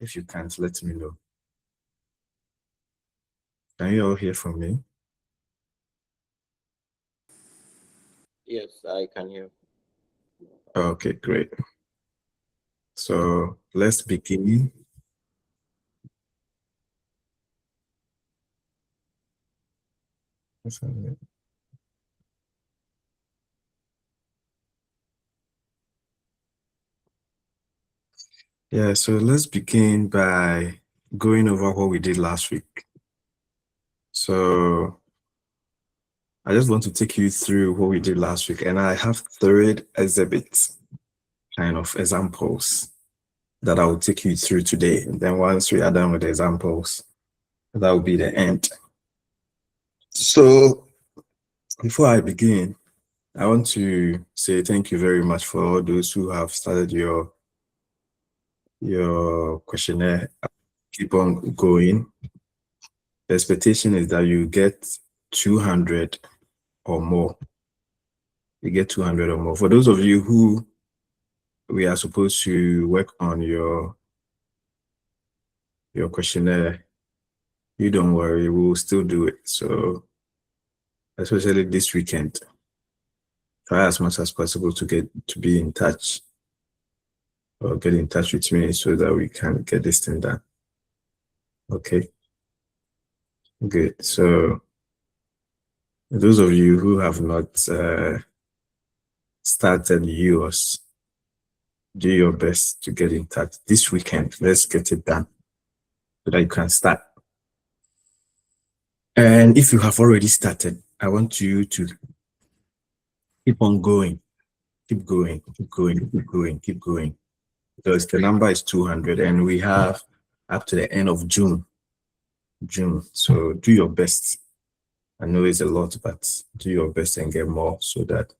If you can't, let me know. Can you all hear from me? Yes, I can hear. Okay, great. So let's begin. Yeah, so let's begin by going over what we did last week. So I just want to take you through what we did last week, and I have three exhibits, kind of examples that I will take you through today. And then once we are done with the examples, that will be the end. So before I begin, I want to say thank you very much for all those who have started your questionnaire. Keep on going. The expectation is that you get 200 or more. You get 200 or more. For those of you who we are supposed to work on your questionnaire, you don't worry, we will still do it. So especially this weekend, try as much as possible to be in touch or get in touch with me so that we can get this thing done. Okay, good. So those of you who have not started yours, do your best to get in touch this weekend. Let's get it done so that you can start. And if you have already started, I want you to keep on going, keep going, keep going, keep going, keep going. Because the number is 200 and we have up to the end of June. So do your best. I know it's a lot, but do your best and get more so that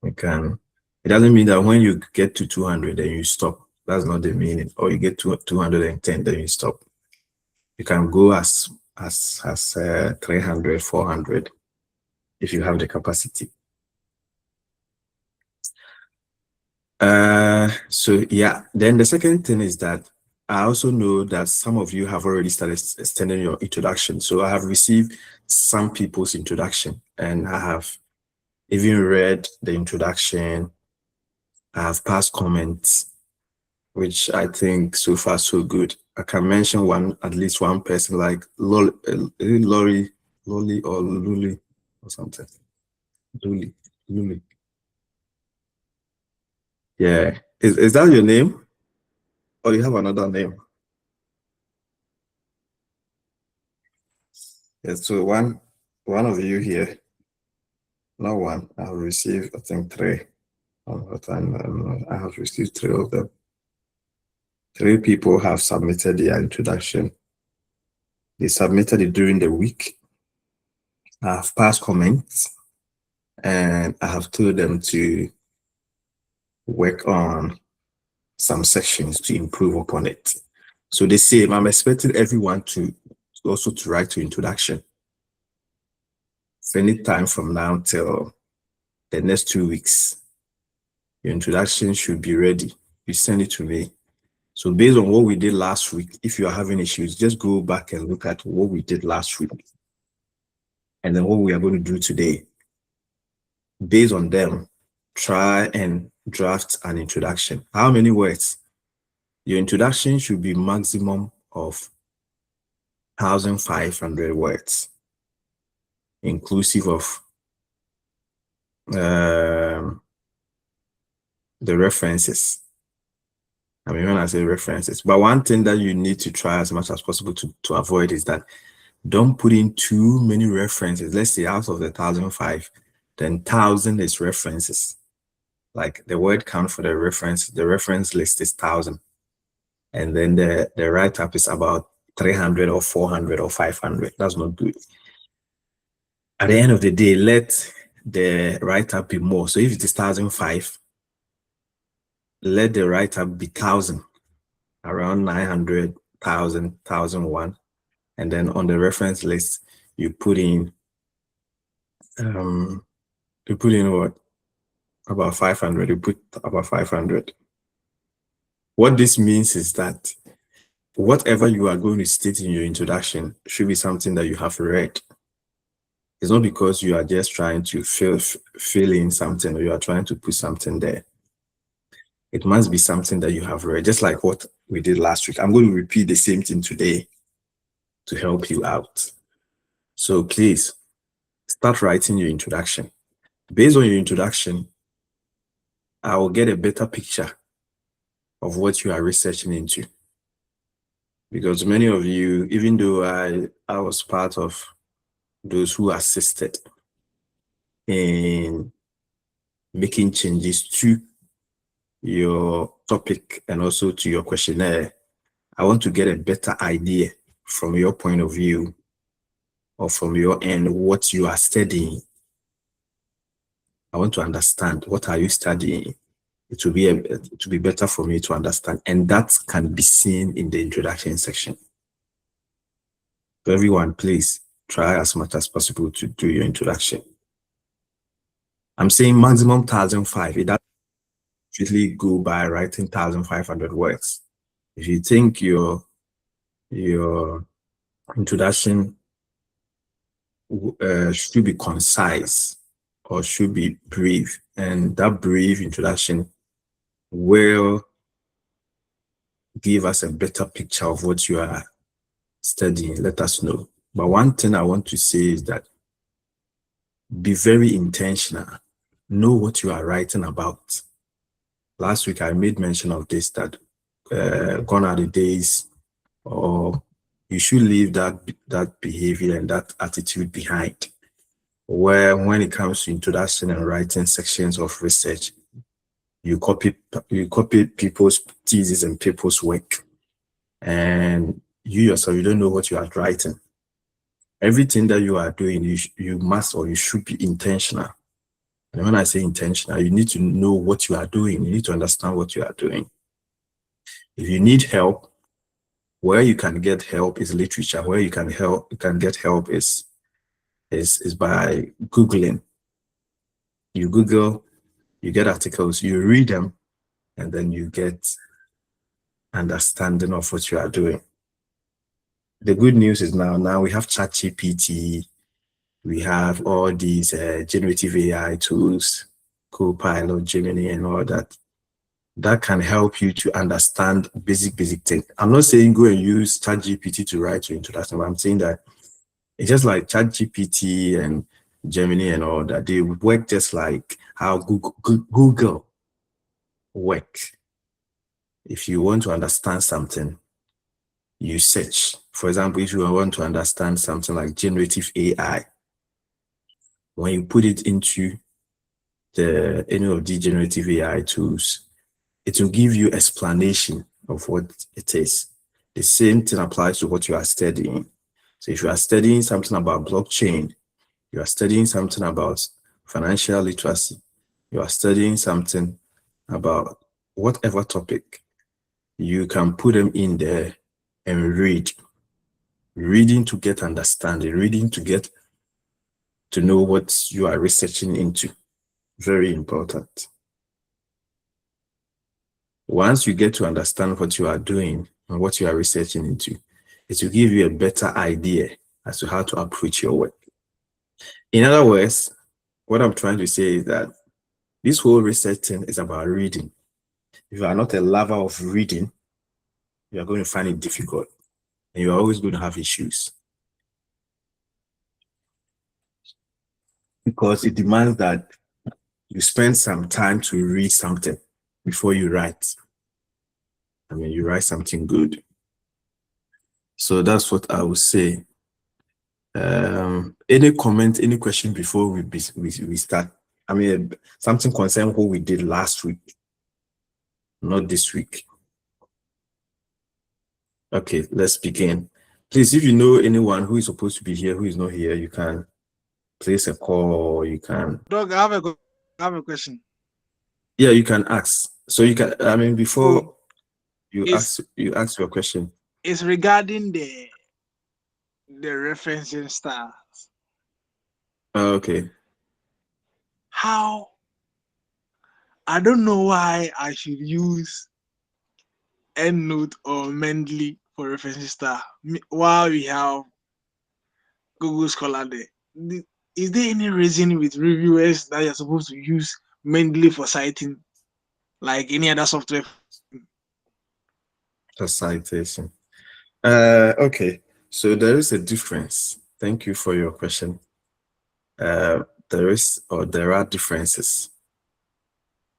we can. It doesn't mean that when you get to 200, then you stop. That's not the meaning. Or you get to 210, then you stop. You can go as 300, 400 if you have the capacity. So yeah, then the second thing is that I also know that some of you have already started extending your introduction. So I have received some people's introduction and I have even read the introduction. I have passed comments, which I think so far so good. I can mention at least one person like Lori or Luli or something. Luli. Yeah. Is that your name? Or you have another name? Yes, so one of you here, not one, I have received, I think, three. I have received three of them. Three people have submitted their introduction. They submitted it during the week. I have passed comments and I have told them to work on some sections to improve upon it. So the same, I'm expecting everyone to also to write to introduction. So any time from now till the next 2 weeks, your introduction should be ready. You send it to me. So based on what we did last week, if you are having issues, just go back and look at what we did last week and then what we are going to do today. Based on them, try and draft an introduction. How many words? Your introduction should be maximum of 1,500 words, inclusive of the references. I mean, when I say references, but one thing that you need to try as much as possible to avoid is that don't put in too many references. Let's say out of the 1,005, then 1,000 is references. Like the word count for the reference list is 1,000. And then the write-up is about 300 or 400 or 500. That's not good. At the end of the day, let the write-up be more. So if it is 1,005, let the write-up be 1,000, around 900, 1,000, 1,001. And then on the reference list, you put in what? About 500. You put about 500. What this means is that whatever you are going to state in your introduction should be something that you have read. It's not because you are just trying to fill in something or you are trying to put something there. It must be something that you have read, just like what we did last week. I'm going to repeat the same thing today to help you out. So please start writing your introduction. Based on your introduction, I will get a better picture of what you are researching into. Because many of you, even though I was part of those who assisted in making changes to your topic and also to your questionnaire, I want to get a better idea from your point of view or from your end what you are studying. I want to understand what are you studying. It will be better for me to understand, and that can be seen in the introduction section. So everyone, please try as much as possible to do your introduction. I'm saying maximum 1,005. It doesn't really go by writing 1,500 words. If you think your introduction should be concise or should be brief, and that brief introduction will give us a better picture of what you are studying, let us know. But one thing I want to say is that be very intentional. Know what you are writing about. Last week I made mention of this, that gone are the days, or you should leave that behavior and that attitude behind, where when it comes to introduction and writing sections of research, you copy people's theses and people's work, and you yourself, you don't know what you are writing. Everything that you are doing, you must or you should be intentional. And when I say intentional, you need to know what you are doing. You need to understand what you are doing. If you need help, where you can get help is literature. Where you can get help is by Googling. You Google, you get articles, you read them, and then you get understanding of what you are doing. The good news is now we have ChatGPT, we have all these generative AI tools, Copilot, Gemini, and all that. That can help you to understand basic things. I'm not saying go and use ChatGPT to write your introduction, but I'm saying that it's just like ChatGPT and Gemini and all that. They work just like how Google work. If you want to understand something, you search. For example, if you want to understand something like generative AI, when you put it into any of the generative AI tools, it will give you explanation of what it is. The same thing applies to what you are studying. So if you are studying something about blockchain, you are studying something about financial literacy, you are studying something about whatever topic, you can put them in there and read. Reading to get understanding, reading to get to know what you are researching into. Very important. Once you get to understand what you are doing and what you are researching into, it will give you a better idea as to how to approach your work. In other words, what I'm trying to say is that this whole research thing is about reading. If you are not a lover of reading, you are going to find it difficult and you're always going to have issues. Because it demands that you spend some time to read something before you write. I mean, you write something good. So that's what I would say. Any comment, any question before we start? I mean, something concerning what we did last week, not this week. Okay, let's begin. Please, if you know anyone who is supposed to be here, who is not here, you can place a call or you can. Doug, I have a question. Yeah, you can ask. So you can, I mean, before So you ask your question. it's regarding the referencing styles. Okay. How I don't know why I should use EndNote or Mendeley for referencing star while we have Google Scholar there? Is there any reason with reviewers that you're supposed to use Mendeley for citing like any other software? A citation. Okay, so there is a difference. Thank you for your question. There are differences.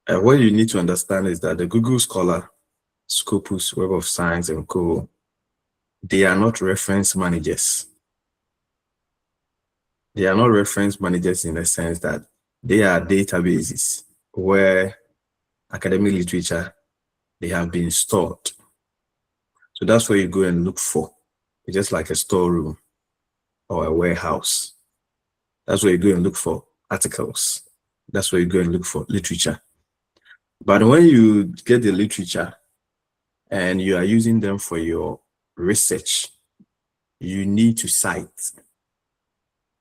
What you need to understand is that the Google Scholar, Scopus, Web of Science, and Co., they are not reference managers. They are not reference managers in the sense that they are databases where academic literature, they have been stored. So that's where you go and look for. It's just like a storeroom or a warehouse. That's where you go and look for articles. That's where you go and look for literature. But when you get the literature and you are using them for your research, you need to cite.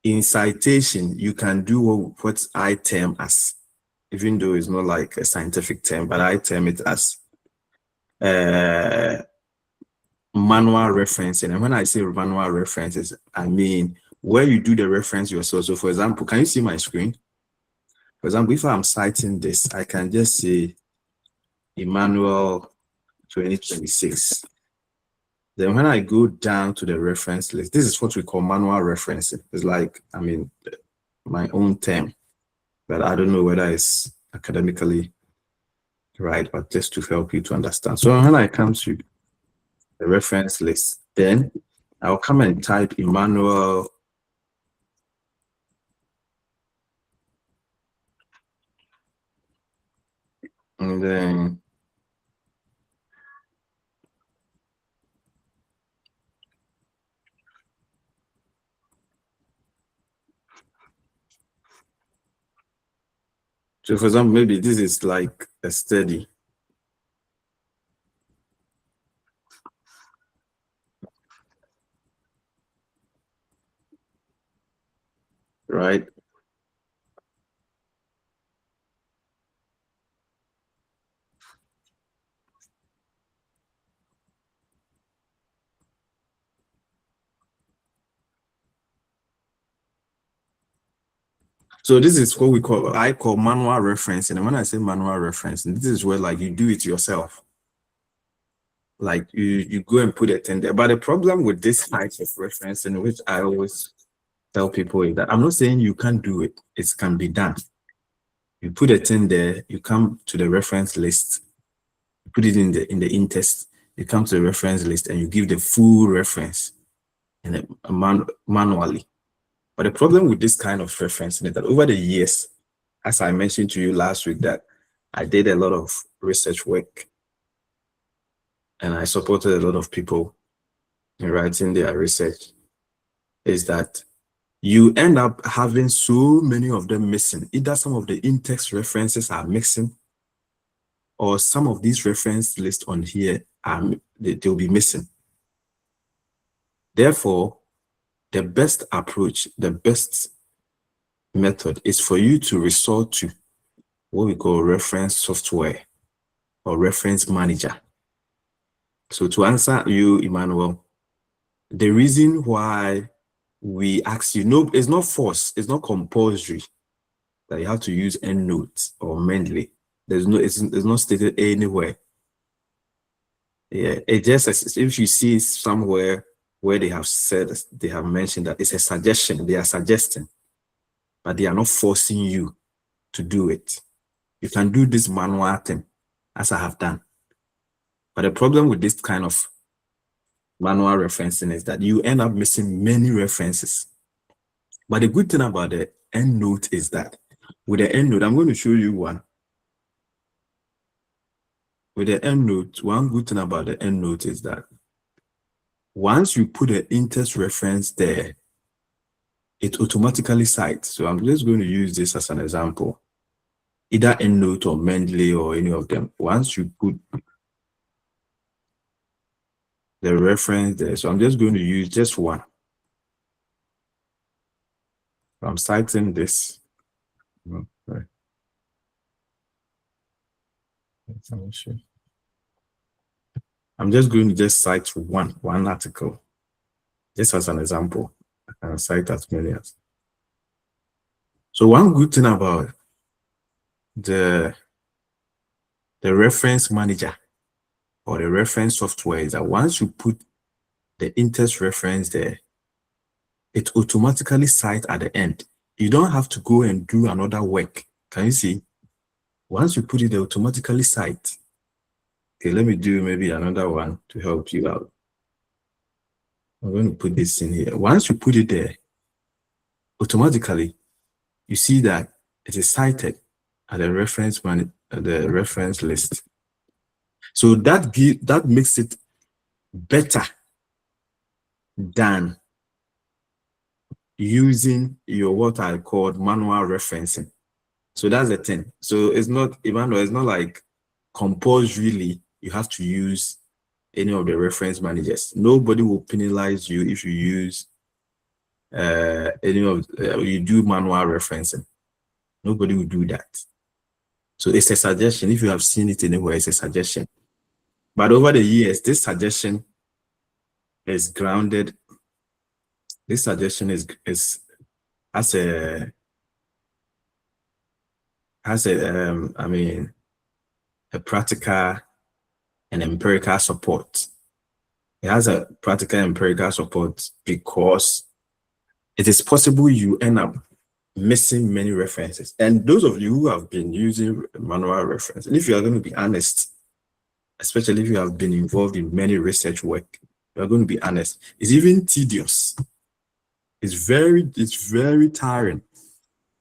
In citation, you can do what I term as, even though it's not like a scientific term, but I term it as manual referencing. And when I say manual references, I mean where you do the reference yourself. So for example, can you see my screen? For example, if I'm citing this, I can just say Emmanuel 2026. Then when I go down to the reference list, this is what we call manual referencing. It's like, I mean, my own term, but I don't know whether it's academically right, but just to help you to understand. So when I come to the reference list, then I'll come and type Emmanuel and then so for example, maybe this is like a study. Right? So this is what I call manual referencing. And when I say manual referencing, this is where like you do it yourself. Like you go and put it in there. But the problem with this type of referencing, which I always tell people, is that I'm not saying you can't do it. It can be done. You put it in there, you come to the reference list, put it in the in-test, you come to the reference list and you give the full reference in manually. But the problem with this kind of referencing is that over the years, as I mentioned to you last week, that I did a lot of research work and I supported a lot of people in writing their research, is that you end up having so many of them missing. Either some of the in-text references are missing, or some of these reference lists on here they'll be missing. Therefore, the best approach, the best method is for you to resort to what we call reference software or reference manager. So to answer you, Emmanuel, the reason why we ask you, no, it's not forced, it's not compulsory that you have to use EndNote or Mendeley. It's not stated anywhere. Yeah, it just, if you see somewhere where they have mentioned that it's a suggestion, they are suggesting, but they are not forcing you to do it. You can do this manual thing, as I have done. But the problem with this kind of manual referencing is that you end up missing many references. But the good thing about the EndNote is that with the EndNote, I'm going to show you one. With the EndNote, one good thing about the EndNote is that once you put an in-test reference there, it automatically cites. So I'm just going to use this as an example. Either EndNote or Mendeley or any of them. Once you put the reference there, so I'm just going to use just one. I'm citing this. Okay. I'm just going to just cite one article, just as an example. I can cite as many as. So one good thing about the reference manager or the reference software is that once you put the in-text reference there, it automatically cites at the end. You don't have to go and do another work. Can you see? Once you put it, they automatically cite. Okay, let me do maybe another one to help you out. I'm going to put this in here. Once you put it there, automatically, you see that it is cited at the reference list. So that makes it better than using your what I call manual referencing. So that's the thing. So it's not, Emmanuel, it's not like compulsorily you have to use any of the reference managers. Nobody will penalize you if you use any of you do manual referencing. Nobody will do that. So it's a suggestion. If you have seen it anywhere, it's a suggestion. But over the years, this suggestion is grounded. This suggestion has a practical and empirical support. It has a practical and empirical support because it is possible you end up missing many references. And those of you who have been using manual reference, and if you are going to be honest, especially if you have been involved in many research work, you are going to be honest. It's even tedious. It's very tiring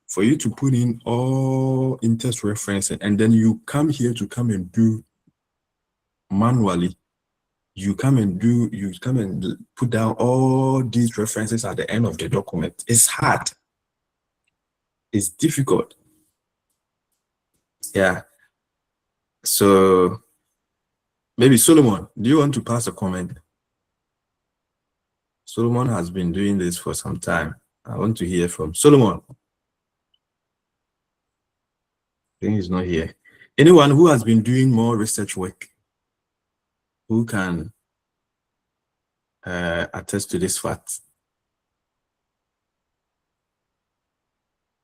for you to put in all in-text referencing, and then you come here to come and do manually. You come and put down all these references at the end of the document. It's hard. It's difficult. Yeah. So maybe Solomon, do you want to pass a comment? Solomon has been doing this for some time. I want to hear from Solomon. I think he's not here. Anyone who has been doing more research work, who can attest to this fact?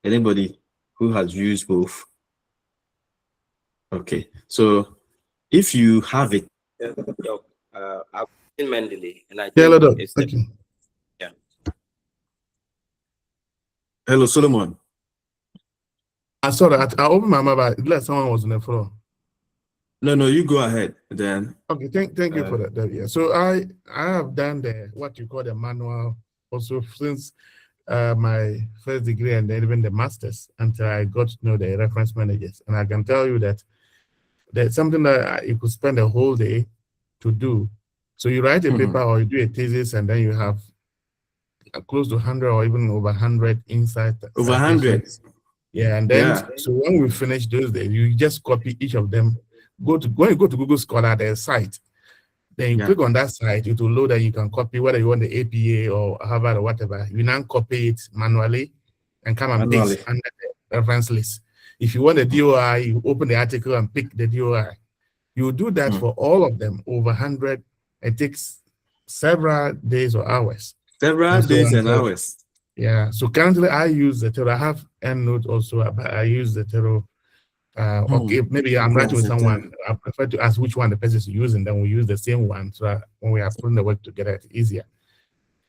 Anybody who has used both? Okay, so if you have it. I've seen Mendeley, and I Yeah, think it's thank you. yeah. Hello, Solomon. I saw that. I opened my mouth, but let someone was on the floor. No, you go ahead. Then. Okay, thank you for that. Yeah. So I have done what you call the manual also since my first degree and then even the master's until I got to know the reference managers. And I can tell you that there's something that you could spend a whole day to do. So you write a paper or you do a thesis, and then you have close to 100 or even over 100 insights. Over 100. Yeah, and then so when we finish those days, you just copy each of them. When you go to Google Scholar, there's a site. Then you click on that site, it will load, and you can copy whether you want the APA or Harvard or whatever. You now copy it manually and come and paste under the reference list. If you want the DOI, you open the article and pick the DOI. You do that for all of them, over 100. It takes several days or hours. Several days and hours. Yeah. So currently, I use the Zotero. I have EndNote also, but I use the Zotero. Okay, maybe I'm writing with someone. I prefer to ask which one the person is using, then we use the same one, so that when we are putting the work together, it's easier.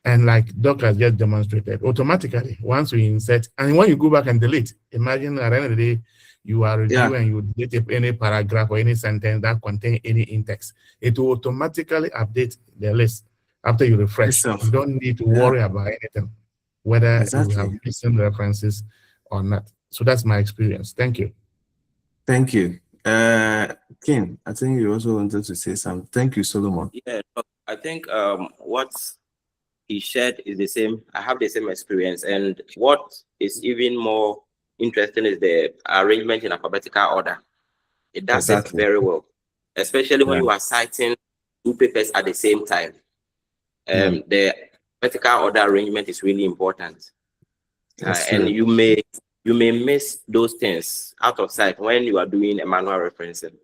And like Doc has just demonstrated, automatically, once we insert, and when you go back and delete, imagine at the end of the day, you are reviewing and you delete any paragraph or any sentence that contain any in-text. It will automatically update the list after you refresh. You don't need to worry about anything, whether you have missing references or not. So that's my experience. Thank you. Thank you. Kim, I think you also wanted to say something. Thank you, Solomon. Yeah, I think what he shared is the same. I have the same experience. And what is even more interesting is the arrangement in alphabetical order. It does it very well, especially when you are citing two papers at the same time. The alphabetical order arrangement is really important. And you may miss those things out of sight when you are doing a manual referencing.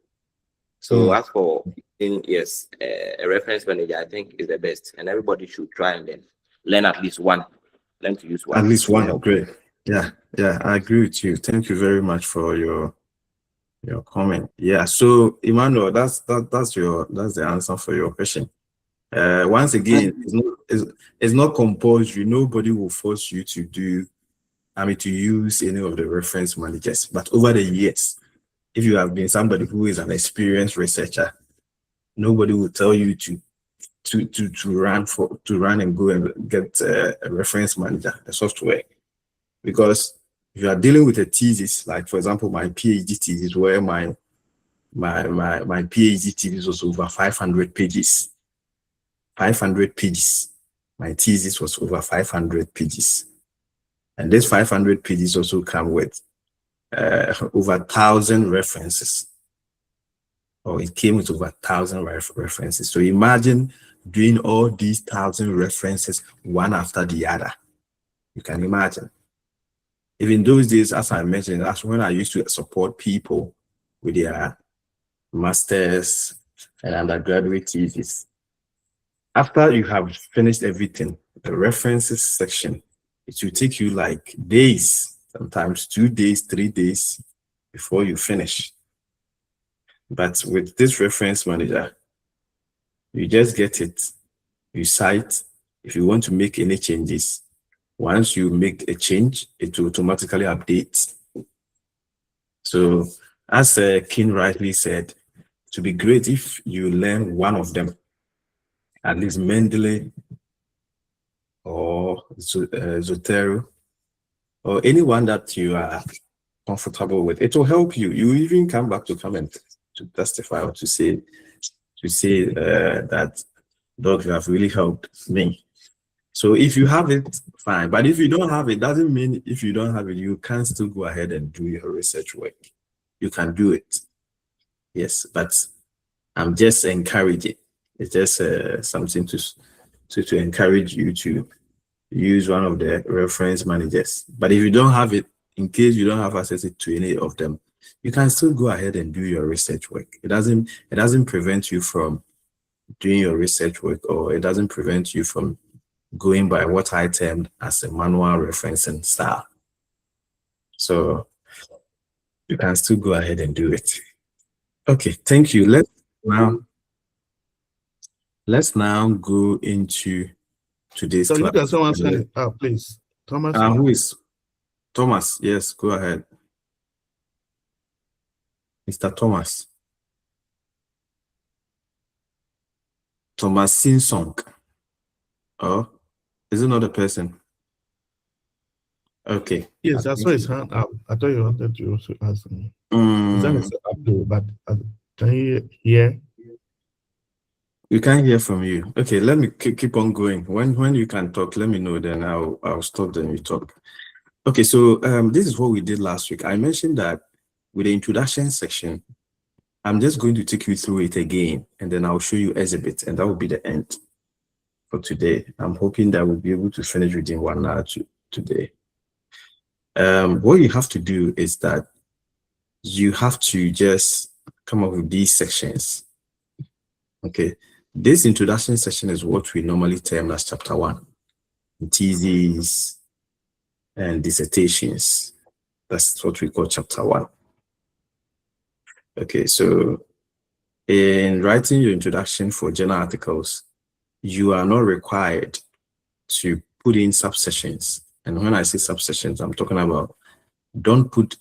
So as for yes, a reference manager, I think, is the best, and everybody should try and then learn at least one. Learn to use one. At least one. Great. Yeah, I agree with you. Thank you very much for your comment. Yeah. So Emmanuel, that's the answer for your question. Once again, it's not compulsory. Nobody will force you to use any of the reference managers. But over the years, if you have been somebody who is an experienced researcher, nobody will tell you to run and go and get a reference manager, a software, because if you are dealing with a thesis, like for example, my PhD thesis, where my PhD thesis was over 500 pages. 500 pages. My thesis was over 500 pages. And this 500 pages also come with over 1,000 references. Or it came with over 1,000 references. So imagine doing all these 1,000 references one after the other. You can imagine. Even those days, as I mentioned, that's when I used to support people with their master's and undergraduate thesis. After you have finished everything, the references section, it will take you like days, sometimes 2 days, 3 days before you finish. But with this reference manager, you just get it, you cite. If you want to make any changes, once you make a change, it will automatically update. So as King rightly said, to be great if you learn one of them, at least Mendeley or Zotero, or anyone that you are comfortable with. It will help you. You even come back to comment to testify or to say that, Doc, you have really helped me. So if you have it, fine. But if you don't have it, doesn't mean if you don't have it, you can still go ahead and do your research work. You can do it. Yes, but I'm just encouraging. It's just something to encourage you to use one of the reference managers. But if you don't have it, in case you don't have access to any of them, you can still go ahead and do your research work. It doesn't prevent you from doing your research work, or it doesn't prevent you from going by what I termed as a manual referencing style. So you can still go ahead and do it. Okay, thank you. Let's now go into today's So class. look at someone's hand. Please. Thomas. Who is Thomas? Yes, go ahead. Mr. Thomas. Thomas Sinsong. Oh, is it not a person? Okay. Yes, I saw his hand up. I thought you wanted to also ask me. His hand is up though, but can you hear? We can't hear from you. Okay, let me keep on going. When you can talk, let me know. Then I'll stop. Then you talk. Okay, so this is what we did last week. I mentioned that with the introduction section, I'm just going to take you through it again, and then I'll show you exhibit, and that will be the end for today. I'm hoping that we'll be able to finish within 1 hour today. What you have to do is that you have to just come up with these sections. Okay, this introduction section is what we normally term as chapter 1, theses and dissertations. That's what we call chapter 1. Okay, so in writing your introduction for journal articles, you are not required to put in subsections. And when I say subsections, I'm talking about, don't put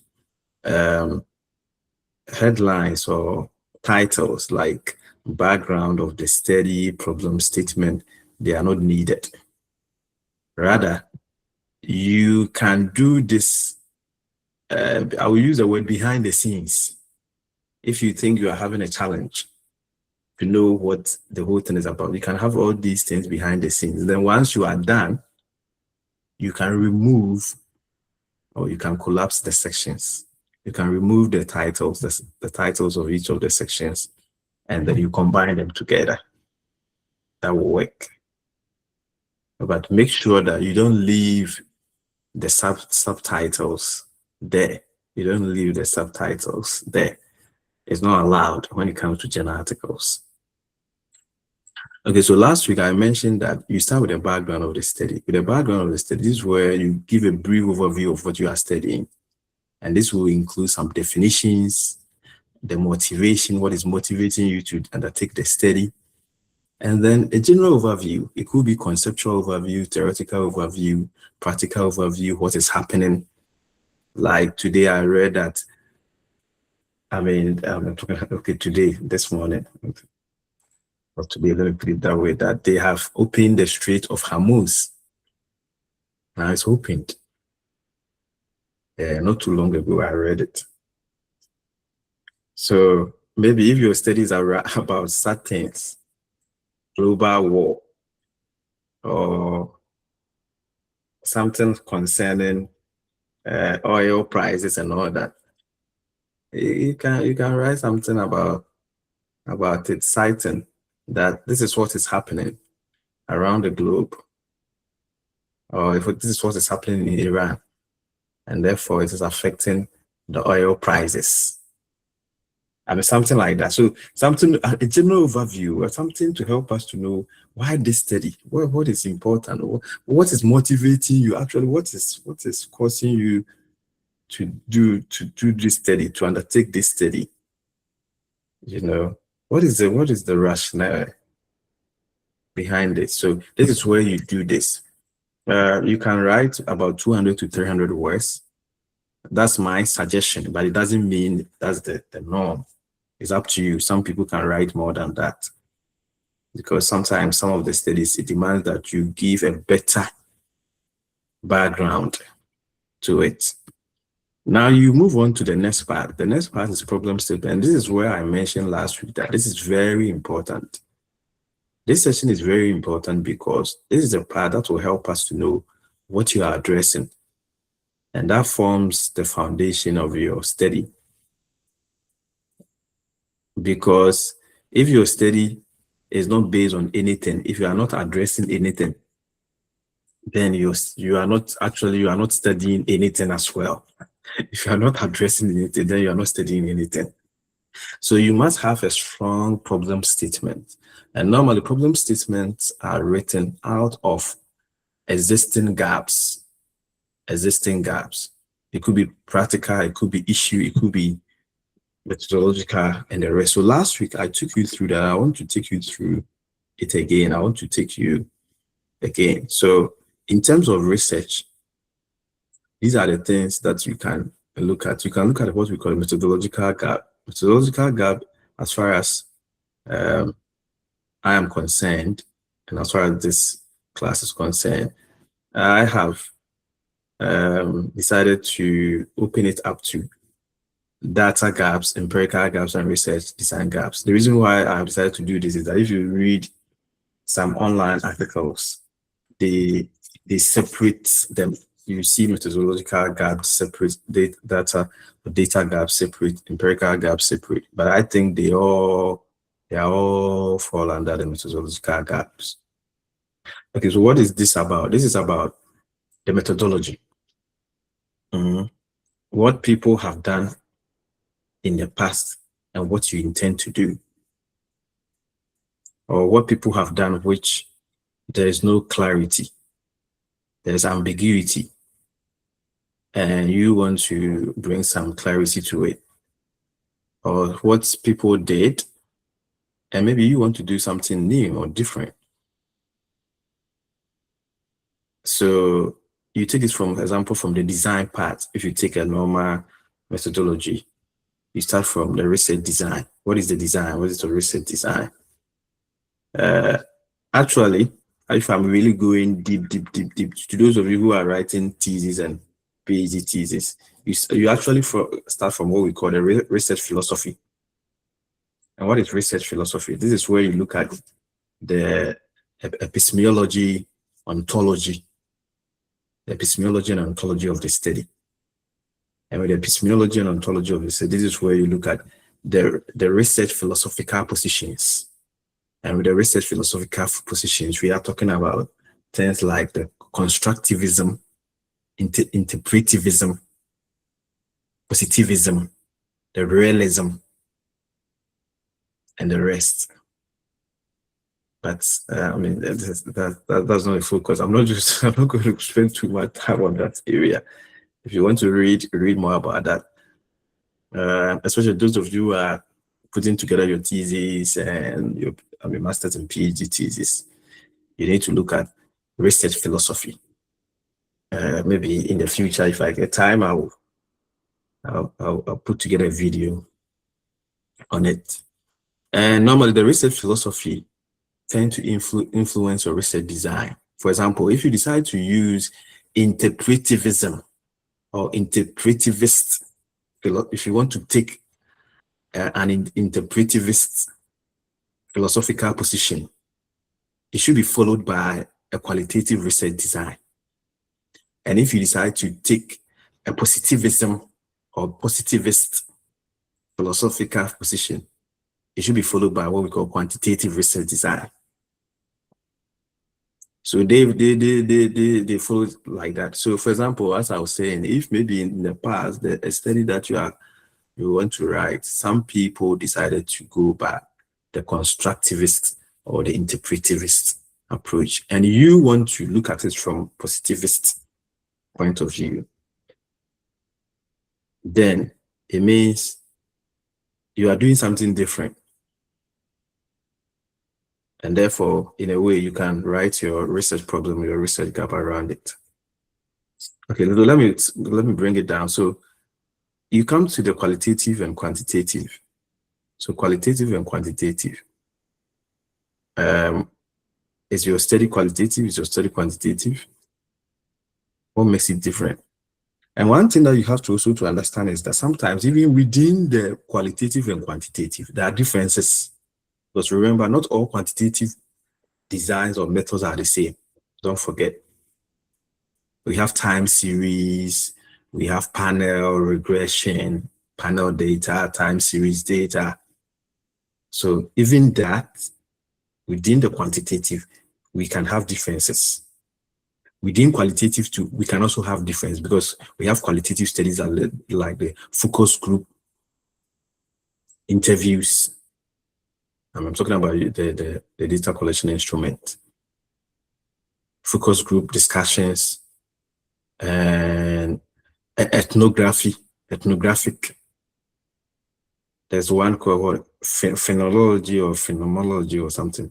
headlines or titles like background of the study, problem statement. They are not needed. Rather, you can do this, I will use the word behind the scenes. If you think you are having a challenge to know what the whole thing is about, you can have all these things behind the scenes. Then once you are done, you can remove, or you can collapse the sections. You can remove the titles, the titles of each of the sections, and then you combine them together. That will work. But make sure that you don't leave the subtitles there. You don't leave the subtitles there. It's not allowed when it comes to journal articles. Okay, so last week I mentioned that you start with the background of the study. With the background of the study, this is where you give a brief overview of what you are studying. And this will include some definitions, the motivation, what is motivating you to undertake the study, and then a general overview. It could be conceptual overview, theoretical overview, practical overview, what is happening. Like today I read that, this morning, or today, let me put it that way, that they have opened the Strait of Hormuz. Now it's opened. Not too long ago, I read it. So maybe if your studies are about certain global war or something concerning oil prices and all that, you can write something about it, citing that this is what is happening around the globe, or if this is what is happening in Iran, and therefore it is affecting the oil prices. I mean, something like that. So something, a general overview, or something to help us to know why this study, what is important, what is motivating you actually, what is causing you to do this study, to undertake this study. You know, what is the rationale behind it? So this is where you do this. You can write about 200 to 300 words. That's my suggestion, but it doesn't mean that's the norm. It's up to you. Some people can write more than that, because sometimes some of the studies, it demands that you give a better background to it. Now you move on to the next part. The next part is problem statement. And this is where I mentioned last week that this is very important. This session is very important because this is the part that will help us to know what you are addressing. And that forms the foundation of your study. Because if your study is not based on anything, if you are not addressing anything, then you are not studying anything as well. If you are not addressing anything, then you are not studying anything. So you must have a strong problem statement. And normally problem statements are written out of existing gaps. It could be practical, it could be issue, it could be methodological, and the rest. So last week I took you through that. I want to take you through it again. I want to take you again. So in terms of research, these are the things that you can look at. You can look at what we call a methodological gap. Methodological gap, as far as I am concerned, and as far as this class is concerned, I have decided to open it up to data gaps, empirical gaps, and research design gaps. The reason why I have decided to do this is that if you read some online articles, they separate them. You see methodological gaps separate, data gaps separate, empirical gaps separate. But I think they all fall under the methodological gaps. Okay, so what is this about? This is about the methodology. What people have done in the past and what you intend to do, or what people have done which there is no clarity, there's ambiguity, and you want to bring some clarity to it, or what people did, and maybe you want to do something new or different. So you take it from example from the design part. If you take a normal methodology, you start from the research design. What is the design? What is the research design? Actually, if I'm really going deep, to those of you who are writing theses and PhD theses, you actually start from what we call the research philosophy. And what is research philosophy? This is where you look at the epistemology, ontology, the epistemology and ontology of the study. And with the epistemology and ontology of the study, this is where you look at the research philosophical positions. And with the research philosophical positions, we are talking about things like the constructivism, interpretivism, positivism, the realism, and the rest. But I mean, that's not a focus. I'm not going to spend too much time on that area. If you want to read more about that, especially those of you who are putting together your thesis and your master's and PhD thesis, you need to look at research philosophy. Maybe in the future, if I get time, I'll put together a video on it. And normally, the research philosophy tend to influence your research design. For example, if you decide to use interpretivism or interpretivist, if you want to take an interpretivist philosophical position, it should be followed by a qualitative research design. And if you decide to take a positivism or positivist philosophical position, it should be followed by what we call quantitative research design. So they follow it like that. So for example, as I was saying, if maybe in the past, a study that you want to write, some people decided to go by the constructivist or the interpretivist approach, and you want to look at it from positivist point of view, then it means you are doing something different. And therefore, in a way, you can write your research problem, your research gap around it. Okay, let me bring it down. So you come to the qualitative and quantitative. So qualitative and quantitative. Is your study qualitative? Is your study quantitative? What makes it different? And one thing that you have to also to understand is that sometimes even within the qualitative and quantitative, there are differences. Because remember, not all quantitative designs or methods are the same. Don't forget. We have time series, we have panel regression, panel data, time series data. So even that, within the quantitative, we can have differences. Within qualitative too, we can also have difference because we have qualitative studies like the focus group interviews. I'm talking about the data collection instrument, focus group discussions, and ethnographic. There's one called phenomenology or phenomenology or something.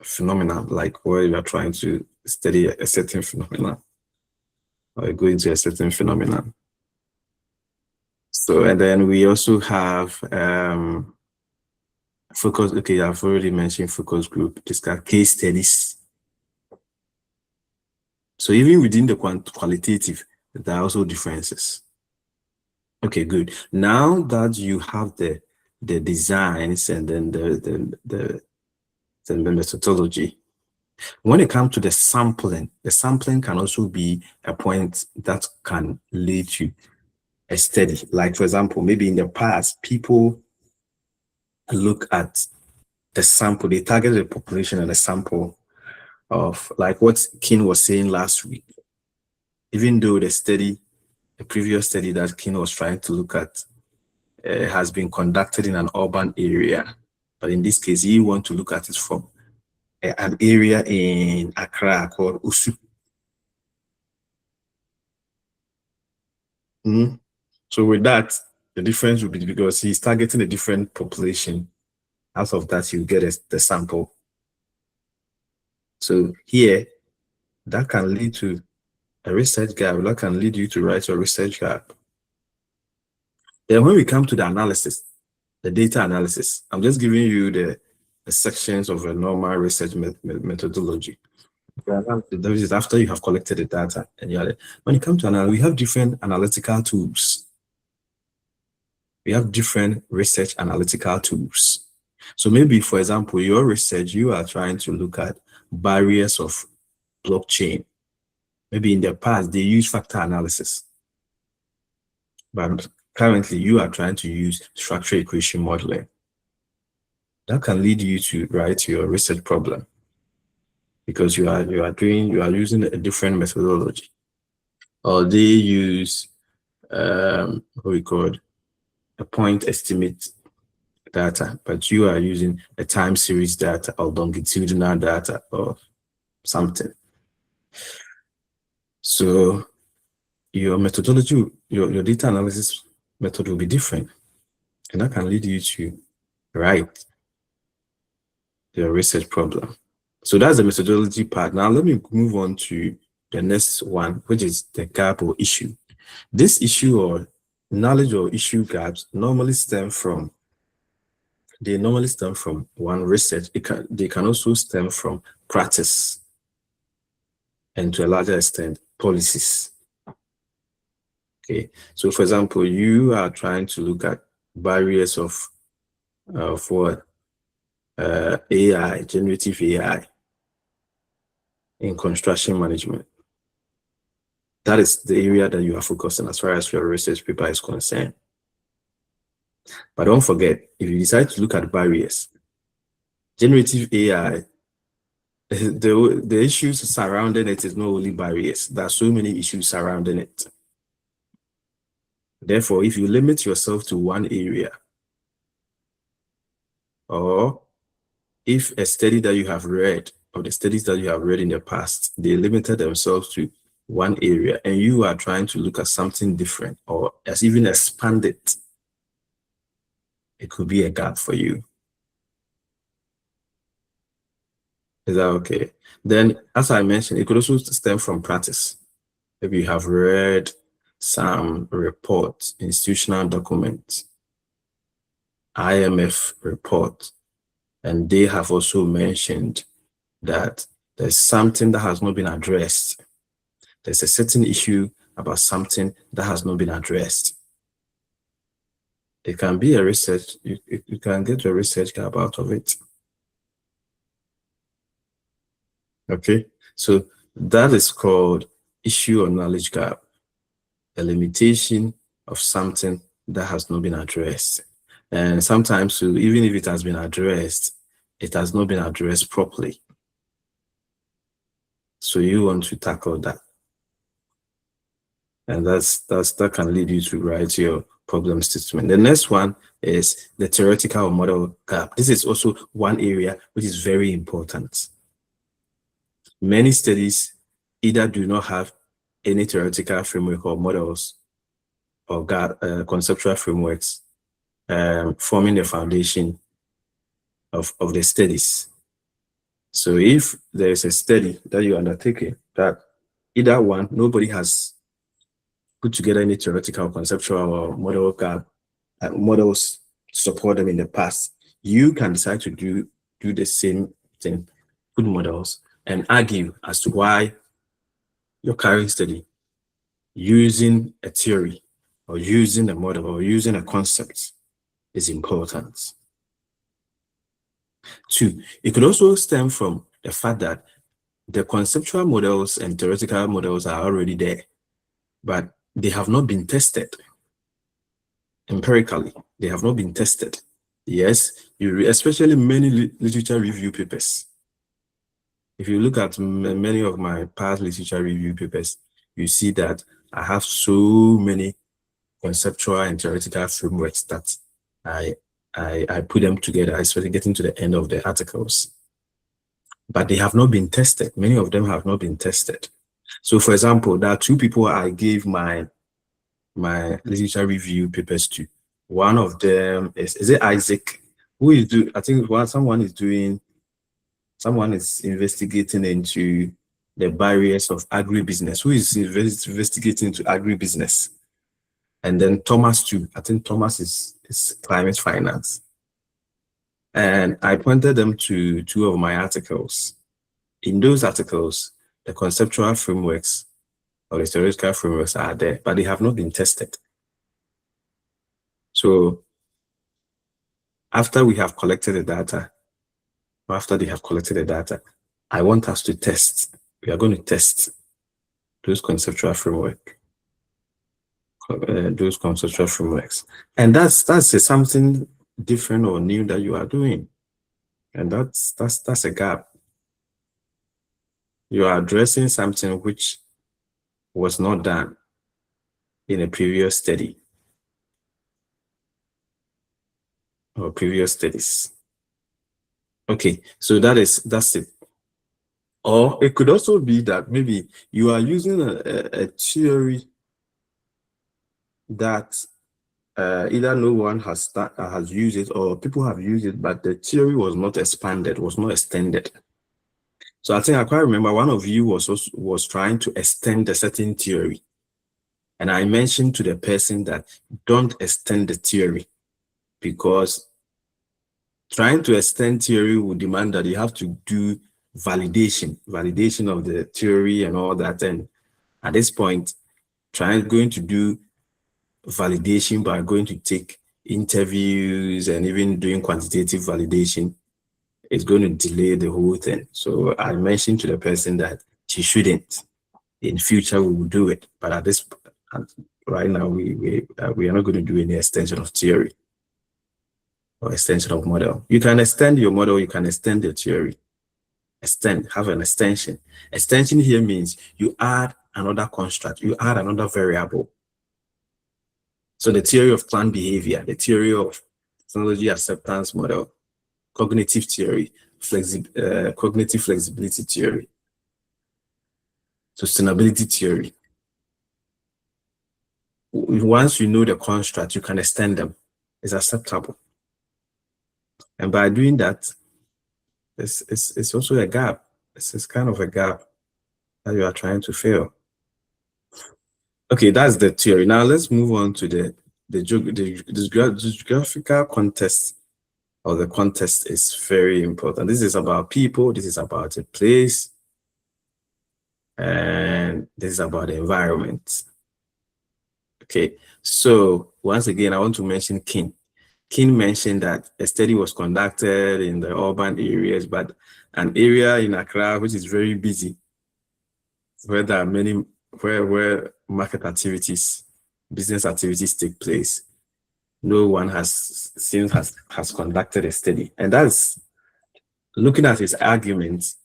Phenomena, like where you are trying to study a certain phenomenon or go into a certain phenomenon. So, and then we also have focus. Okay, I've already mentioned focus group, discuss case studies. So even within the qualitative, there are also differences. Okay, good. Now that you have the designs and then the methodology, when it comes to the sampling can also be a point that can lead to a study. Like for example, maybe in the past, people look at the sample, they target the population and the sample of like what King was saying last week. Even though the previous study that King was trying to look at has been conducted in an urban area, but in this case, you want to look at it from an area in Accra called Usu. So with that, the difference will be because he's targeting a different population. Out of that, you get the sample. So here, that can lead to a research gap. That can lead you to write your research gap. Then when we come to the analysis, the data analysis, I'm just giving you the sections of a normal research methodology. That is after you have collected the data. And when it comes to analysis, we have different analytical tools. We have different research analytical tools. So maybe, for example, your research, you are trying to look at barriers of blockchain. Maybe in the past, they use factor analysis. But currently, you are trying to use structural equation modeling. That can lead you to write your research problem because you are using a different methodology. Or they use what we call a point estimate data, but you are using a time series data or longitudinal data or something. So your methodology, your data analysis method will be different, and that can lead you to write your research problem. So that's the methodology part. Now let me move on to the next one, which is the gap or issue. This issue or knowledge or issue gaps normally stem from one, research. They can also stem from practice, and to a larger extent, policies. Okay, so for example, you are trying to look at barriers of what AI, generative AI in construction management. That is the area that you are focusing as far as your research paper is concerned. But don't forget, if you decide to look at barriers, generative AI, the issues surrounding it is not only barriers. There are so many issues surrounding it. Therefore, if you limit yourself to one area, or if a study that you have read, or the studies that you have read in the past, they limited themselves to one area, and you are trying to look at something different, or as even expand it, it could be a gap for you. Is that okay? Then, as I mentioned, it could also stem from practice. If you have read some reports, institutional documents, IMF report, and they have also mentioned that there's something that has not been addressed. There's a certain issue about something that has not been addressed. It can be a research, you can get a research gap out of it. Okay, so that is called issue or knowledge gap, a limitation of something that has not been addressed. And sometimes, so even if it has been addressed, it has not been addressed properly. So you want to tackle that. And that can lead you to write your problem statement. The next one is the theoretical or model gap. This is also one area which is very important. Many studies either do not have any theoretical framework or models or conceptual frameworks forming the foundation of the studies. So if there is a study that you're undertaking that either one, nobody has put together any theoretical, conceptual, or model models to support them in the past, you can decide to do the same thing, put models, and argue as to why your current study using a theory or using a model or using a concept is important. Two, it could also stem from the fact that the conceptual models and theoretical models are already there, but they have not been tested empirically. They have not been tested. Yes, especially many literature review papers. If you look at many of my past literature review papers, you see that I have so many conceptual and theoretical frameworks that I put them together, especially getting to the end of the articles. But they have not been tested. Many of them have not been tested. So for example, there are two people I gave my literature review papers to. One of them is it Isaac? Who is doing, I think someone is investigating into the barriers of agribusiness. Who is investigating into agribusiness? And then Thomas too. I think Thomas is climate finance. And I pointed them to two of my articles. In those articles, the conceptual frameworks or the theoretical frameworks are there, but they have not been tested. So after we have collected the data, or after they have collected the data, I want us to test. We are going to test those conceptual frameworks. And that's something different or new that you are doing. And that's a gap. You are addressing something which was not done in a previous study. or previous studies. Okay, so that's it. Or it could also be that maybe you are using a theory that either no one has used it or people have used it, but the theory was not expanded, was not extended. So I think I quite remember one of you was trying to extend a certain theory. And I mentioned to the person that don't extend the theory, because trying to extend theory would demand that you have to do validation of the theory and all that. And at this point, going to do validation by going to take interviews and even doing quantitative validation is going to delay the whole thing. So I mentioned to the person that she shouldn't. In future, we will do it, but at this right now, we are not going to do any extension of theory or extension of model. You can extend your model, you can extend your theory. Have an extension. Extension here means you add another construct, you add another variable. So the theory of planned behavior, the theory of technology acceptance model, cognitive theory, cognitive flexibility theory, sustainability theory. Once you know the construct, you can extend them. It's acceptable. And by doing that, it's also a gap. It's kind of a gap that you are trying to fill. Okay, that's the theory. Now let's move on to the geographical context, or the context is very important. This is about people, this is about a place, and this is about the environment. Okay, so once again, I want to mention King. King mentioned that a study was conducted in the urban areas, but an area in Accra which is very busy, where there are many, where market activities, business activities take place. No one has conducted a study. And that's looking at his arguments.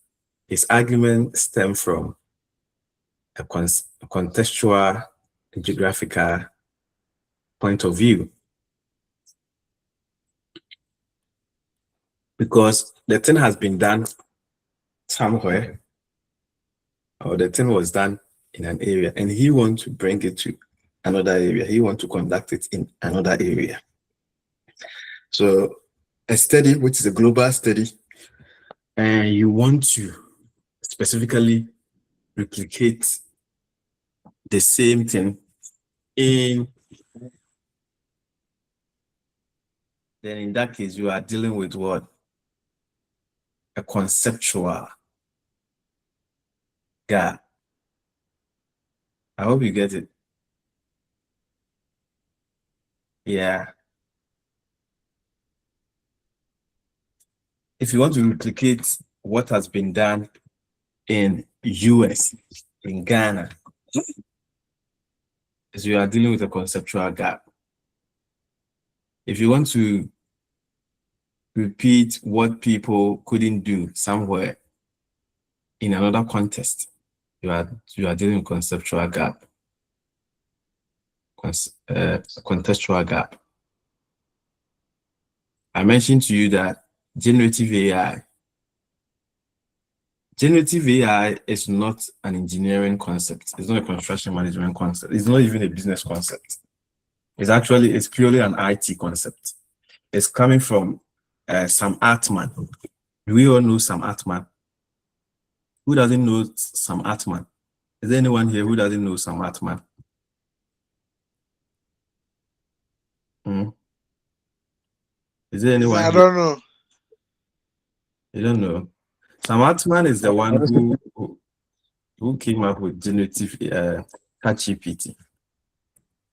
His argument stem from a contextual, geographical point of view. Because the thing has been done somewhere, or the thing was done in an area, and he wants to bring it to another area. He wants to conduct it in another area. So a study, which is a global study, and you want to specifically replicate the same thing then in that case, you are dealing with what? A conceptual gap. I hope you get it. Yeah. If you want to replicate what has been done in US, in Ghana, so you are dealing with a conceptual gap. If you want to repeat what people couldn't do somewhere in another context, you are dealing with conceptual gap, contextual gap. I mentioned to you that generative AI is not an engineering concept. It's not a construction management concept. It's not even a business concept. It's purely an IT concept. It's coming from Sam Altman. We all know Sam Altman. Who doesn't know Sam Altman? Is there anyone here who doesn't know Sam Altman? Is there anyone? I don't know. You don't know. Sam Altman is the one who came up with generative ChatGPT,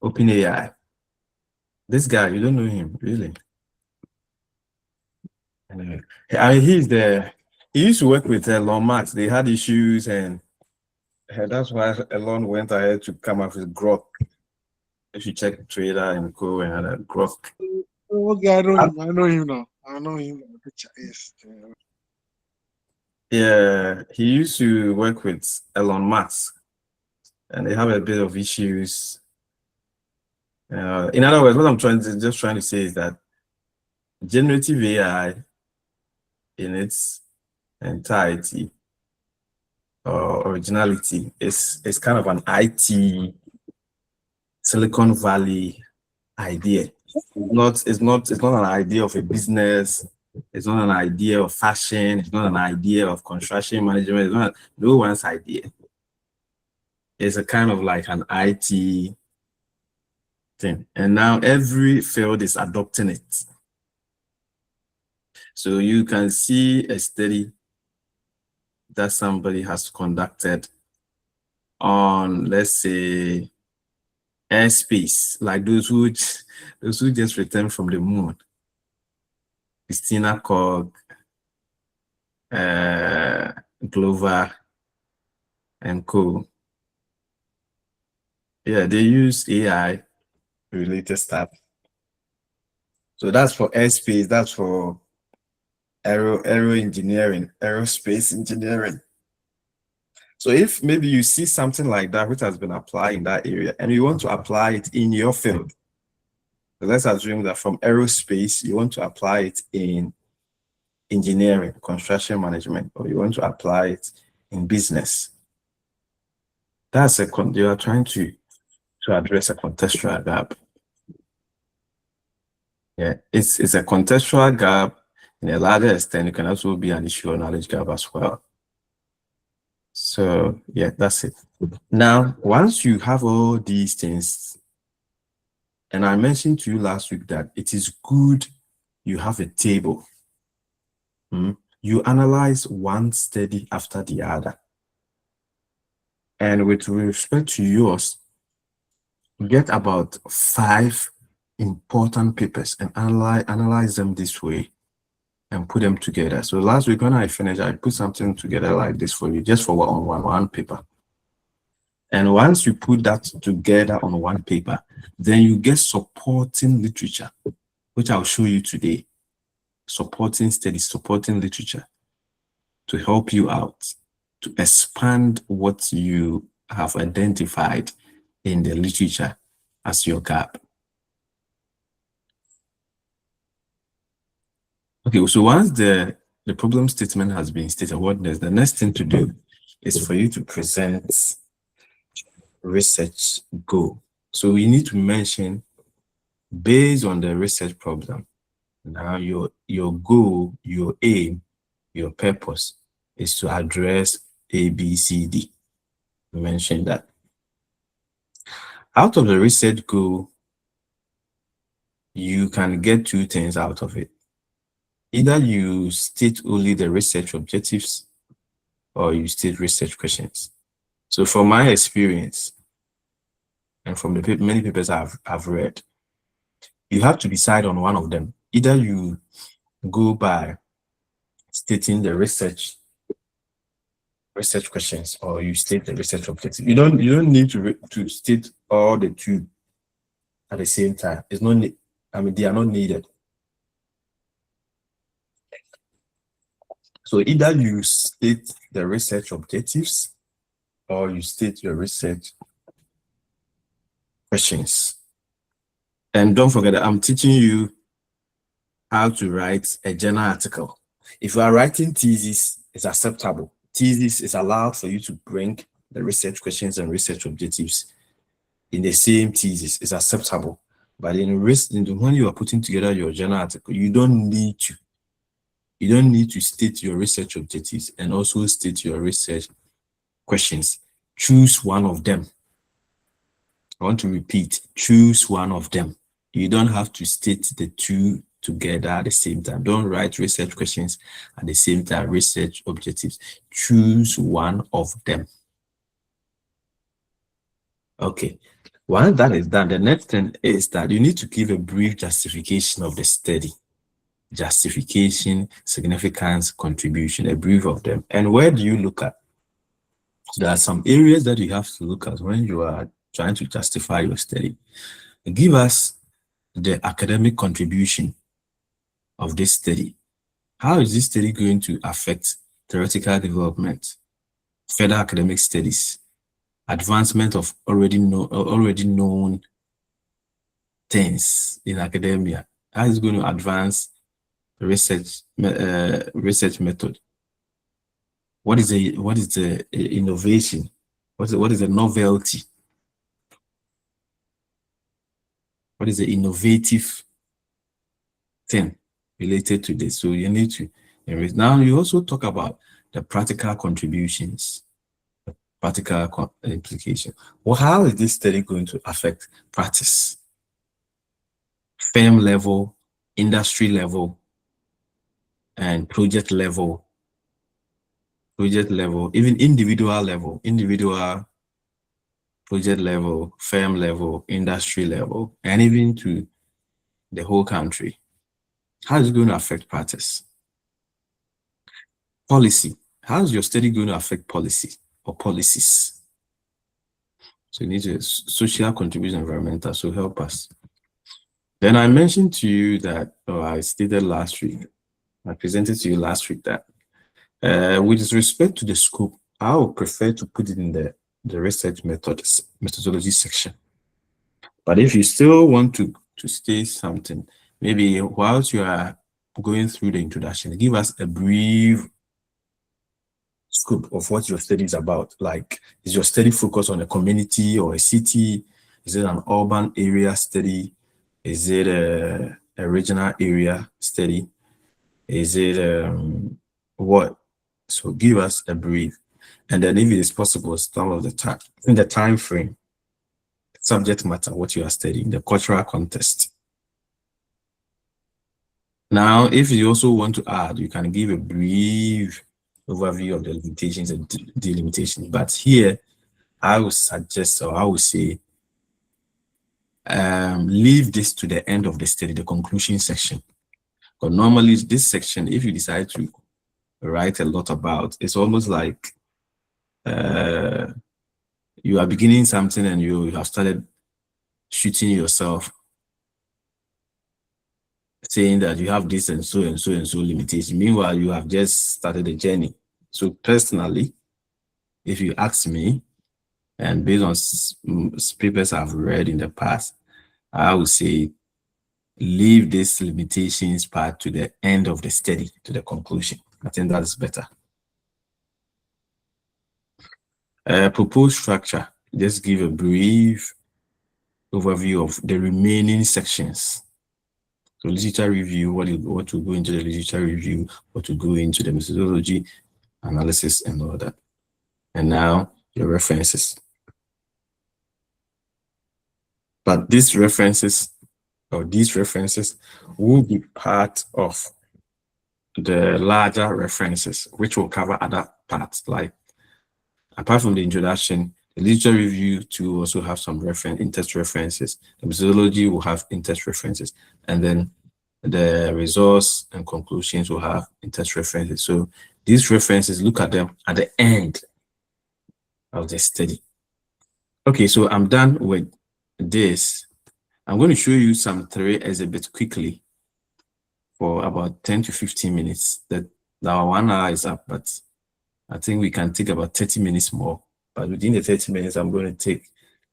OpenAI. This guy, you don't know him, really? Anyway, I mean, he used to work with Elon Musk. They had issues, and that's why Elon went ahead to come up with Grok. If you check Twitter and Co and other Grok. Okay, I know him now. I know him in the picture. Yes. Yeah, he used to work with Elon Musk, and they have a bit of issues. In other words, what I'm trying to say is that generative AI in its entirety or originality is kind of an IT Silicon Valley idea. It's not an idea of a business. It's not an idea of fashion. It's not an idea of construction management. It's not no one's idea. It's a kind of like an IT thing. And now every field is adopting it. So you can see a study that somebody has conducted on, let's say, airspace, like those who just returned from the moon. Christina Koch, Glover, and co. Yeah, they use AI related stuff. So that's for airspace, that's for aero engineering, aerospace engineering. So if maybe you see something like that which has been applied in that area and you want to apply it in your field, so let's assume that from aerospace you want to apply it in engineering, construction management, or you want to apply it in business. That's you are trying to address a contextual gap. Yeah, it's a contextual gap. In a larger extent, it can also be an issue of knowledge gap as well. So yeah, that's it. Now, once you have all these things, and I mentioned to you last week that it is good you have a table. You analyze one study after the other. And with respect to yours, get about 5 important papers and analyze them this way and put them together. So last week when I finished, I put something together like this for you, just for one paper. And once you put that together on one paper, then you get supporting literature, which I'll show you today. Supporting studies, supporting literature to help you out, to expand what you have identified in the literature as your gap. Okay, so once the problem statement has been stated, the next thing to do is for you to present research goal. So we need to mention, based on the research problem, now your goal, your aim, your purpose is to address A, B, C, D. Mention that. Out of the research goal, you can get 2 things out of it. Either you state only the research objectives or you state research questions. So from my experience and from the many papers I've read, you have to decide on one of them. Either you go by stating the research questions or you state the research objective. You don't need to state all the 2 at the same time. It's no need. I mean, they are not needed. So either you state the research objectives or you state your research questions. And don't forget that I'm teaching you how to write a journal article. If you are writing thesis, it's acceptable. Thesis is allowed for you to bring the research questions and research objectives in the same thesis. It's acceptable. But when you are putting together your journal article, you don't need to state your research objectives and also state your research questions. Choose one of them. I want to repeat, choose one of them. You don't have to state the 2 together at the same time. Don't write research questions at the same time, research objectives. Choose one of them. Okay. Once that is done, the next thing is that you need to give a brief justification of the study. Justification, significance, contribution, a brief of them. And where do you look at? There are some areas that you have to look at when you are trying to justify your study. Give us the academic contribution of this study. How is this study going to affect theoretical development, further academic studies, advancement of already known things in academia? How is it going to advance research method. What is the innovation? What is the novelty? What is the innovative thing related to this? So you need to now you also talk about the practical contributions, practical implication. Well, how is this study going to affect practice? Firm level, industry level, and project level, even individual, project level, firm level, industry level, and even to the whole country. How is it going to affect practice? Policy. How is your study going to affect policy or policies? So you need to social contribution, environmental, so help us. Then I mentioned to you that, I stated last week, I presented to you last week that with respect to the scope, I would prefer to put it in the research methodology section. But if you still want to say something, maybe whilst you are going through the introduction, give us a brief scope of what your study is about. Like, is your study focused on a community or a city? Is it an urban area study? Is it a regional area study? Is it what? So give us a brief. And then if it is possible, some of the time, in the time frame, subject matter, what you are studying, the cultural context. Now, if you also want to add, you can give a brief overview of the limitations and delimitations. But here, I would suggest, or I would say, leave this to the end of the study, the conclusion section. But normally, this section, if you decide to write a lot about, it's almost like you are beginning something and you have started shooting yourself, saying that you have this and so and so and so limitation. Meanwhile, you have just started the journey. So personally, if you ask me, and based on papers I've read in the past, I would say leave this limitations part to the end of the study, to the conclusion. I think that's better. Proposed structure. Just give a brief overview of the remaining sections. So literature review, what will go into the literature review, what will go into the methodology, analysis, and all that. And now your references. But these references will be part of the larger references, which will cover other parts. Like, apart from the introduction, the literature review to also have some in-text references. The methodology will have in-text references, and then the results and conclusions will have in-text references. So these references, look at them at the end of the study. Okay, so I'm done with this. I'm going to show you some 3 exhibits quickly for about 10 to 15 minutes. That our 1 hour is up, but I think we can take about 30 minutes more. But within the 30 minutes, I'm going to take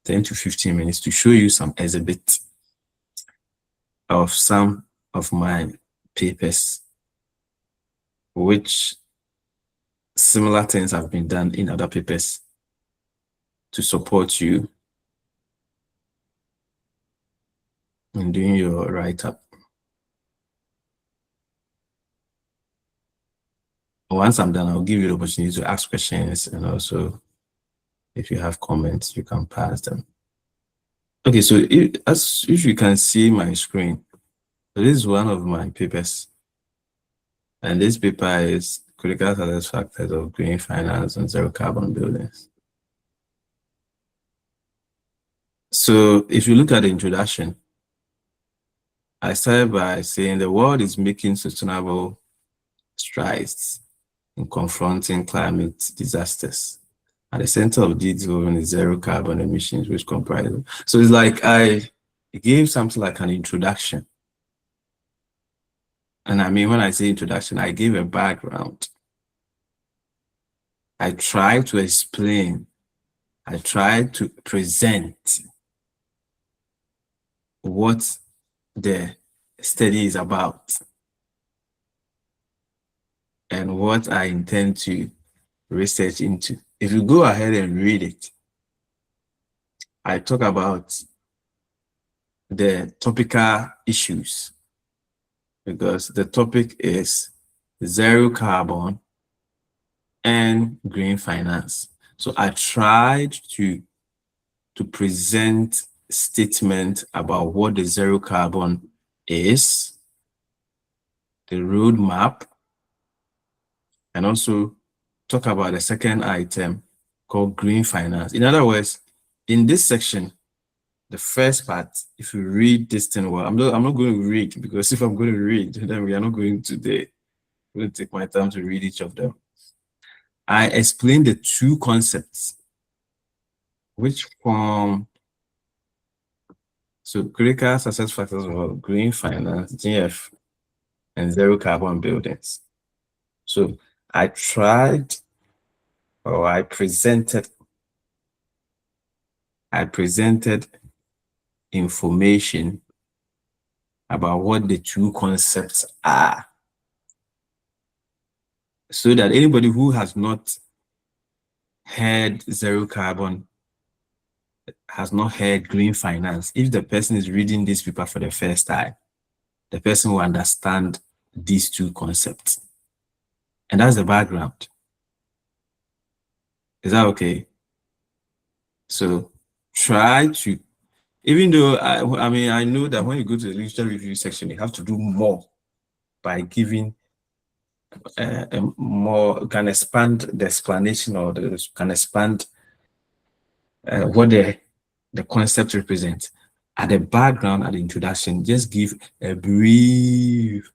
10 to 15 minutes to show you some exhibits of some of my papers, which similar things have been done in other papers to support you in doing your write-up. Once I'm done, I'll give you the opportunity to ask questions, and also if you have comments, you can pass them. Okay, so if you can see my screen, this is one of my papers. And this paper is Critical Success Factors of Green Finance and Zero Carbon Buildings. So if you look at the introduction, I started by saying the world is making sustainable strides in confronting climate disasters. At the center of this is zero carbon emissions, which comprise. So it's like I gave something like an introduction. And I mean, when I say introduction, I gave a background. I tried to explain, I tried to present what the study is about. and what I intend to research into. If you go ahead and read it, I talk about the topical issues, because the topic is zero carbon and green finance. So I tried to present statement about what the zero carbon is, the roadmap, and also talk about the second item called green finance. In other words, in this section, the first part, if you read this thing well, I'm not going to read, because if I'm going to read, then we are not going to I'm going to take my time to read each of them. I explained the two concepts which form critical success factors of green finance, GF, and zero carbon buildings. So I presented information about what the two concepts are, so that anybody who has not heard zero carbon, has not heard green finance, if the person is reading this paper for the first time, the person will understand these two concepts. And that's the background. Is that okay? So try to, even though I know that when you go to the literature review section, you have to do more by giving more, can expand the explanation, or can expand what the concept represents. At the background, at the introduction, just give a brief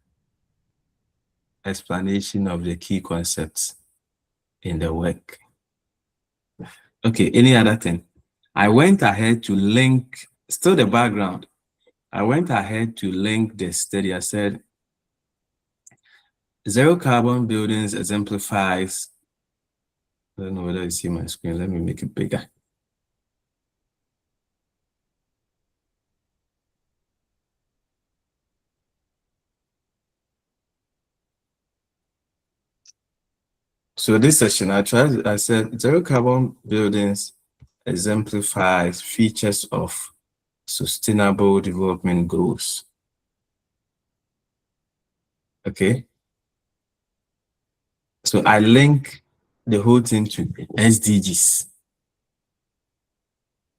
explanation of the key concepts in the work. Okay, any other thing? I went ahead to link, still the background. I went ahead to link the study. I said, zero carbon buildings exemplifies, I don't know whether you see my screen. Let me make it bigger. So this session, I said zero carbon buildings exemplifies features of sustainable development goals. Okay. So I link the whole thing to SDGs.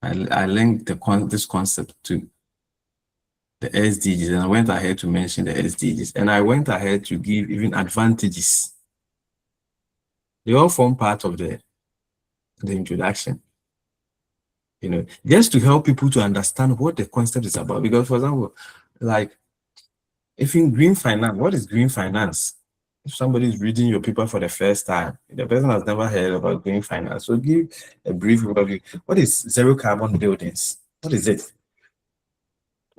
I linked this concept to the SDGs, and I went ahead to mention the SDGs, and I went ahead to give even advantages. They all form part of the introduction, you know, just to help people to understand what the concept is about. Because, for example, like, if in green finance, what is green finance? If somebody is reading your paper for the first time, the person has never heard about green finance. So give a brief overview. What is zero carbon buildings? What is it?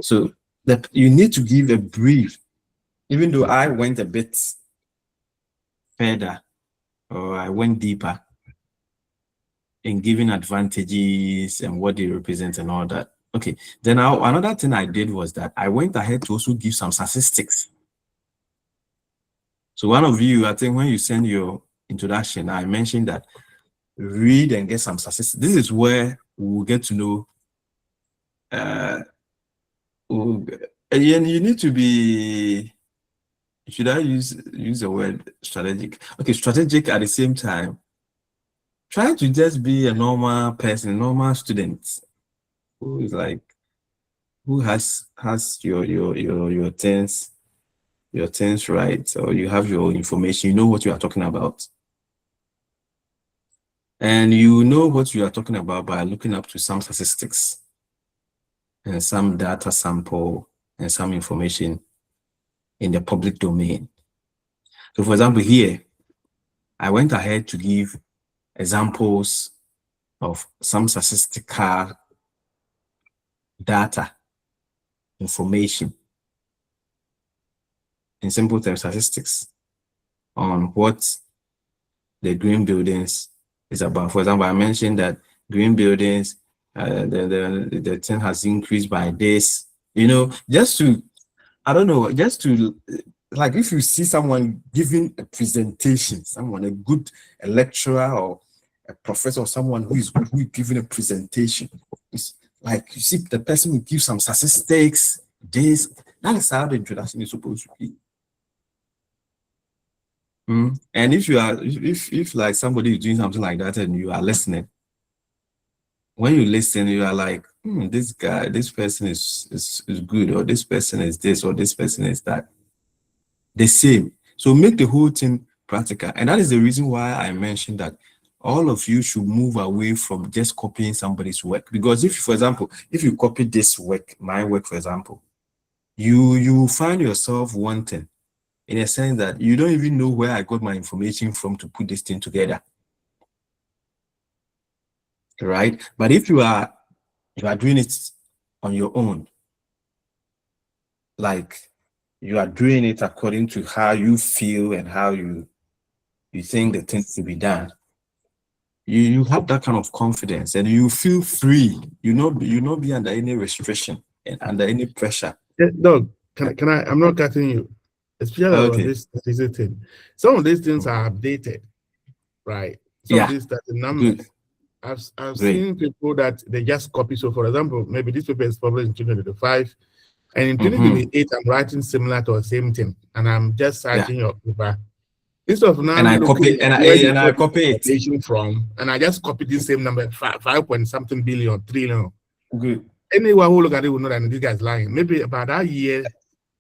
So that you need to give a brief, even though I went a bit further, or I went deeper in giving advantages and what they represent and all that. Okay, then another thing I did was that I went ahead to also give some statistics. So one of you, I think when you send your introduction, I mentioned that read and get some statistics. This is where we'll get to know, and you need to be, should I use the word strategic? Okay, strategic at the same time. Try to just be a normal person, a normal student who is like, who has your things right, or you have your information, you know what you are talking about. And you know what you are talking about by looking up to some statistics and some data sample and some information in the public domain. So for example, here, I went ahead to give examples of some statistical data, information, in simple terms, statistics on what the green buildings is about. For example, I mentioned that green buildings, the thing has increased by this, you know, just to, I don't know, just to like if you see someone giving a presentation, someone a lecturer or a professor or someone who is giving a presentation, it's like you see the person will give some statistics, this, that is how the introduction is supposed to be. And if you are if like somebody is doing something like that and you are listening, when you listen, you are like, this person is good, or this person is this, or this person is that. The same. So make the whole thing practical. And that is the reason why I mentioned that all of you should move away from just copying somebody's work. Because if, for example, if you copy this work, my work, for example, you find yourself wanting, in a sense that you don't even know where I got my information from to put this thing together. Right? But if you are doing it on your own, like you are doing it according to how you feel and how you think the things to be done, you have that kind of confidence and you feel free. You not be under any restriction and under any pressure. Doug, can I? I'm not cutting you. Especially about this thing. Some of these things are updated, right? Some of these numbers. I've seen people that they just copy. So, for example, maybe this paper is published in 2025, and in 2028, I'm writing similar to the same thing, and I'm just citing your paper. Instead of now, and I copy it from, and I just copy this same number, 5.something billion, trillion. Good. Anyone who look at it will know that this guy's lying. Maybe about that year,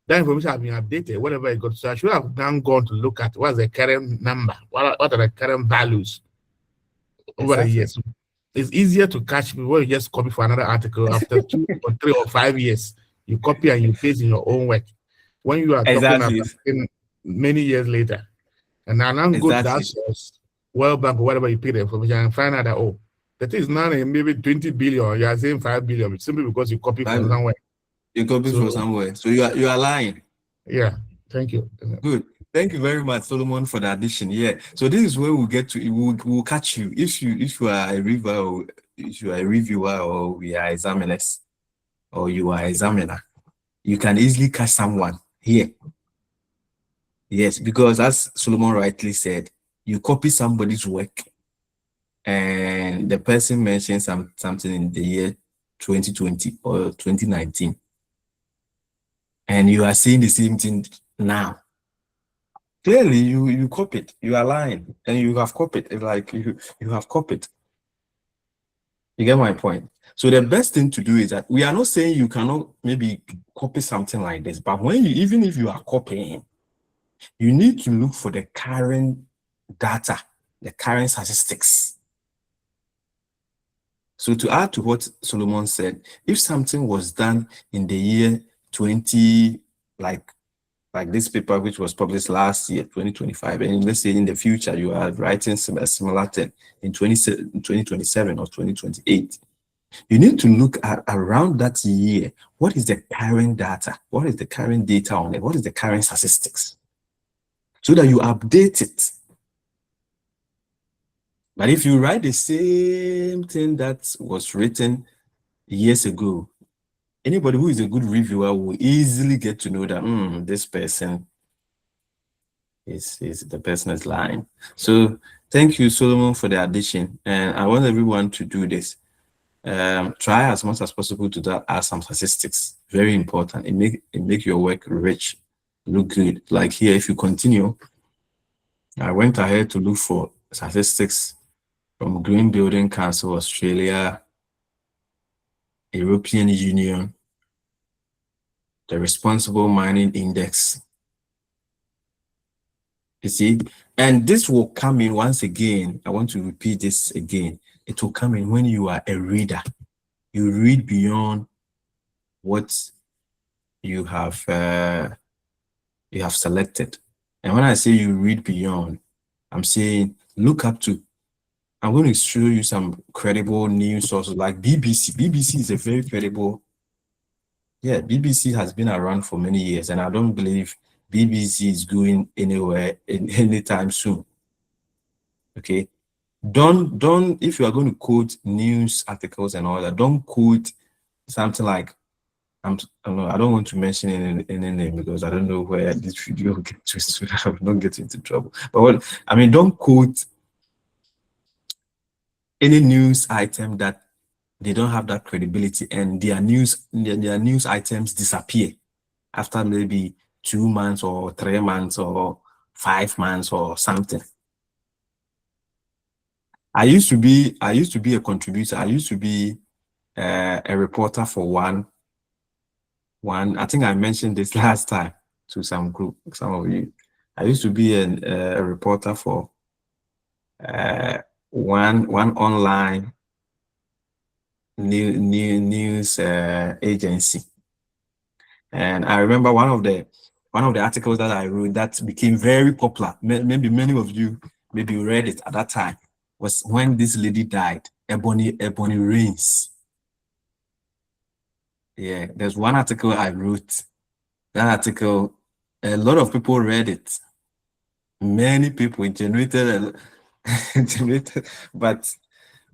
that information has been updated, whatever it got. So I should have now gone to look at what's the current number, what are the current values over the years. It's easier to catch people when you just copy for another article after 2 or 3 or 5 years. You copy and you paste in your own work. When you are talking about many years later, and now go to that source, World Bank or whatever you pay the information and find out that that is now maybe 20 billion. You are saying 5 billion simply because you copy from somewhere. You copy from somewhere, so you are lying. Yeah, thank you. Good. Thank you very much, Solomon, for the addition. Yeah. So this is where we'll get to. We'll catch you if you are a reviewer, or if you are a reviewer, or we are examiners, or you are examiner. You can easily catch someone here. Yes, because as Solomon rightly said, you copy somebody's work, and the person mentions something in the year 2020 or 2019, and you are saying the same thing now. Clearly, you copied. You are lying, and you have copied. It's like you have copied. You get my point? So the best thing to do is that we are not saying you cannot maybe copy something like this, but even if you are copying, you need to look for the current data, the current statistics. So to add to what Solomon said, if something was done in the year 20, like this paper which was published last year, 2025, and let's say in the future you are writing a similar thing in 2027 or 2028, you need to look at around that year, what is the current data? What is the current data on it? What is the current statistics? So that you update it. But if you write the same thing that was written years ago, anybody who is a good reviewer will easily get to know that this person is the person is lying. So thank you, Solomon, for the addition. And I want everyone to do this. Try as much as possible to add some statistics. Very important. It make your work rich, look good. Like here, if you continue, I went ahead to look for statistics from Green Building Council Australia, European Union, the Responsible Mining Index. You see, and this will come in once again. I want to repeat this again. It will come in when you are a reader. You read beyond what you have selected. And when I say you read beyond, I'm saying look up to. I'm going to show you some credible news sources like BBC. BBC is a very credible. Yeah, BBC has been around for many years, and I don't believe BBC is going anywhere anytime soon. Okay, don't if you are going to quote news articles and all that, don't quote something like I don't want to mention any name because I don't know where this video will get to, so I will not get into trouble. But don't quote any news item that they don't have that credibility, and their news items disappear after maybe 2 months or 3 months or 5 months or something. I used to be a contributor. I used to be a reporter for one. I think I mentioned this last time to some of you. I used to be a reporter for one online news agency, and I remember one of the articles that I wrote that became very popular. Maybe many of you maybe read it at that time. Was when this lady died, Ebony Rains. Yeah, there's one article I wrote. That article, a lot of people read it. Many people generated, but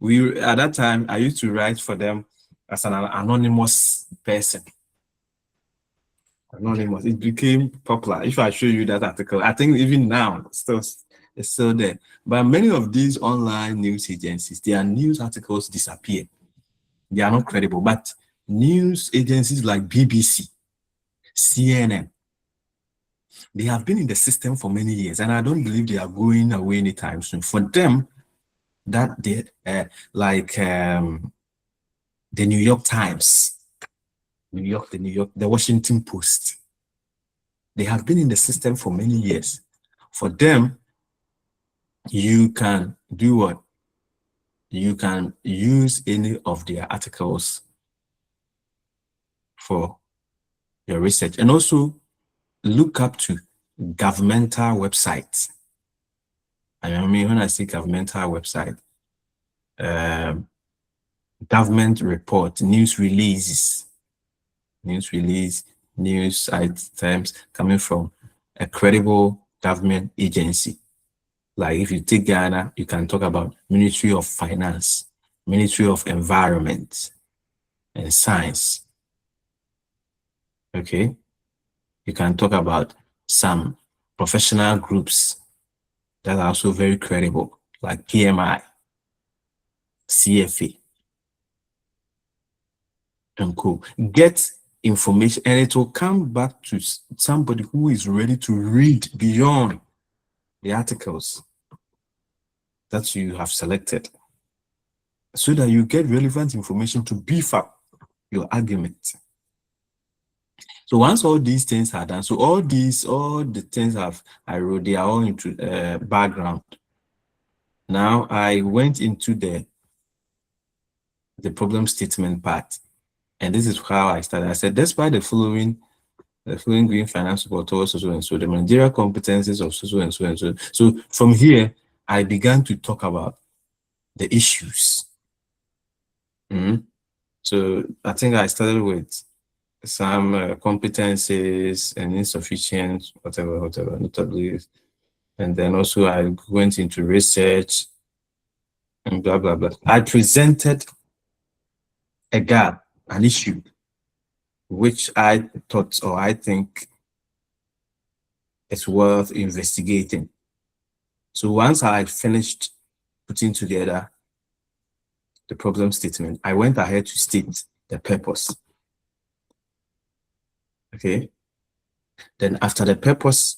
at that time I used to write for them as an anonymous person. Anonymous. It became popular. If I show you that article, I think even now it's still there. But many of these online news agencies, their news articles disappear. They are not credible. But news agencies like BBC, CNN, they have been in the system for many years, and I don't believe they are going away anytime soon. For them, that they like the New York Times, the Washington Post, they have been in the system for many years. For them, you can do what? You can use any of their articles for your research, and also look up to governmental websites. I mean, when I say governmental website, government report, news items coming from a credible government agency. Like if you take Ghana, you can talk about Ministry of Finance, Ministry of Environment and Science. Okay. You can talk about some professional groups that are also very credible, like PMI, CFA, and co. Get information, and it will come back to somebody who is ready to read beyond the articles that you have selected, so that you get relevant information to beef up your argument. So once all these things are done, so all the things I wrote, they are all into background. Now I went into the problem statement part, and this is how I started. I said, despite the following green finance support towards so and so, the managerial competencies of so and so and so. So from here, I began to talk about the issues. So I think I started with some competencies and insufficient, whatever, notably. And then also I went into research and blah, blah, blah. I presented a gap, an issue, which I thought, or I think it's worth investigating. So once I finished putting together the problem statement, I went ahead to state the purpose. Okay. Then after the purpose,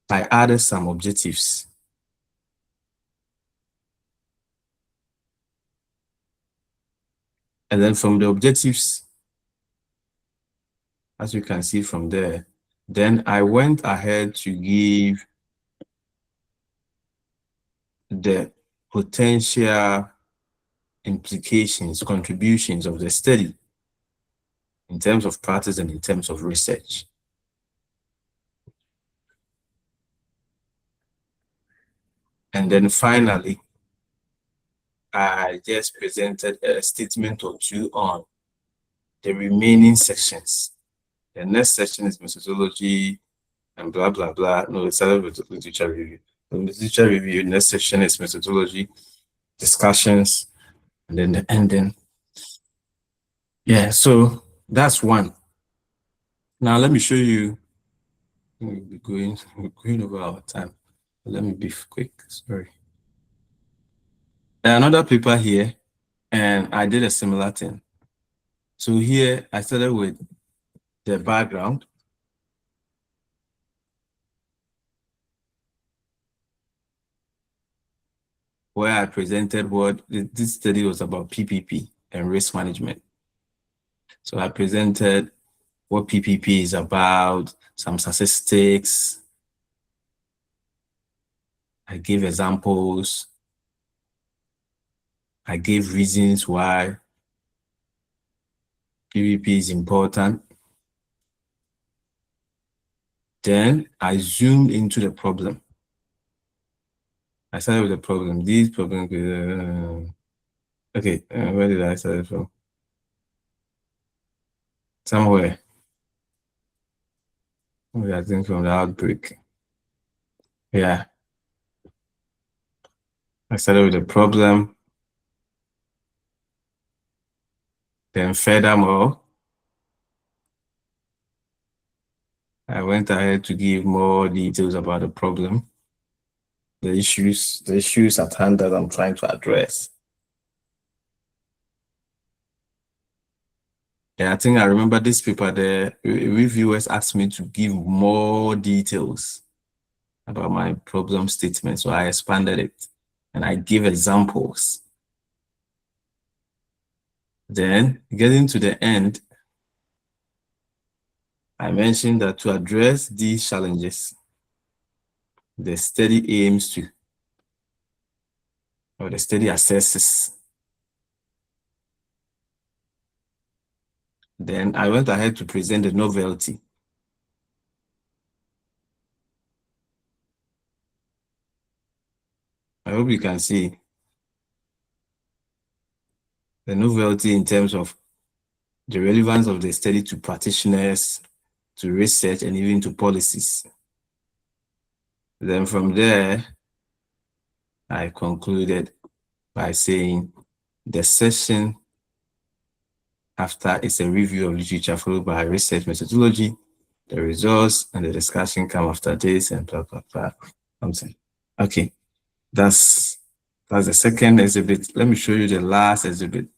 I added some objectives. And then from the objectives, as you can see from there, then I went ahead to give the potential implications, contributions of the study in terms of practice and in terms of research. And then finally, I just presented a statement or two on the remaining sections. The next section is methodology and blah, blah, blah. No, it started with literature review. The literature review, next section is methodology, discussions, and then the ending. Yeah, so that's one. Now let me show you. We'll be going over our time. Let me be quick. Sorry. Another paper here, and I did a similar thing. So here I started with the background. Where I presented what this study was about PPP and risk management. So I presented what PPP is about, some statistics. I gave examples. I gave reasons why PPP is important. Then I zoomed into the problem. I started with the problem. These problems, okay, where did I start from? Somewhere. I think from the outbreak. Yeah. I started with the problem. Then furthermore, I went ahead to give more details about the problem, the issues at hand that I'm trying to address. Yeah, I think I remember this paper, the reviewers asked me to give more details about my problem statement. So I expanded it and I give examples. Then getting to the end, I mentioned that to address these challenges, the study aims to, or the study assesses. Then I went ahead to present the novelty. I hope you can see the novelty in terms of the relevance of the study to practitioners, to research, and even to policies. Then from there, I concluded by saying the session after is a review of literature followed by research methodology. The results and the discussion come after this and blah, blah, blah. Something. Okay, that's the second exhibit. Let me show you the last exhibit.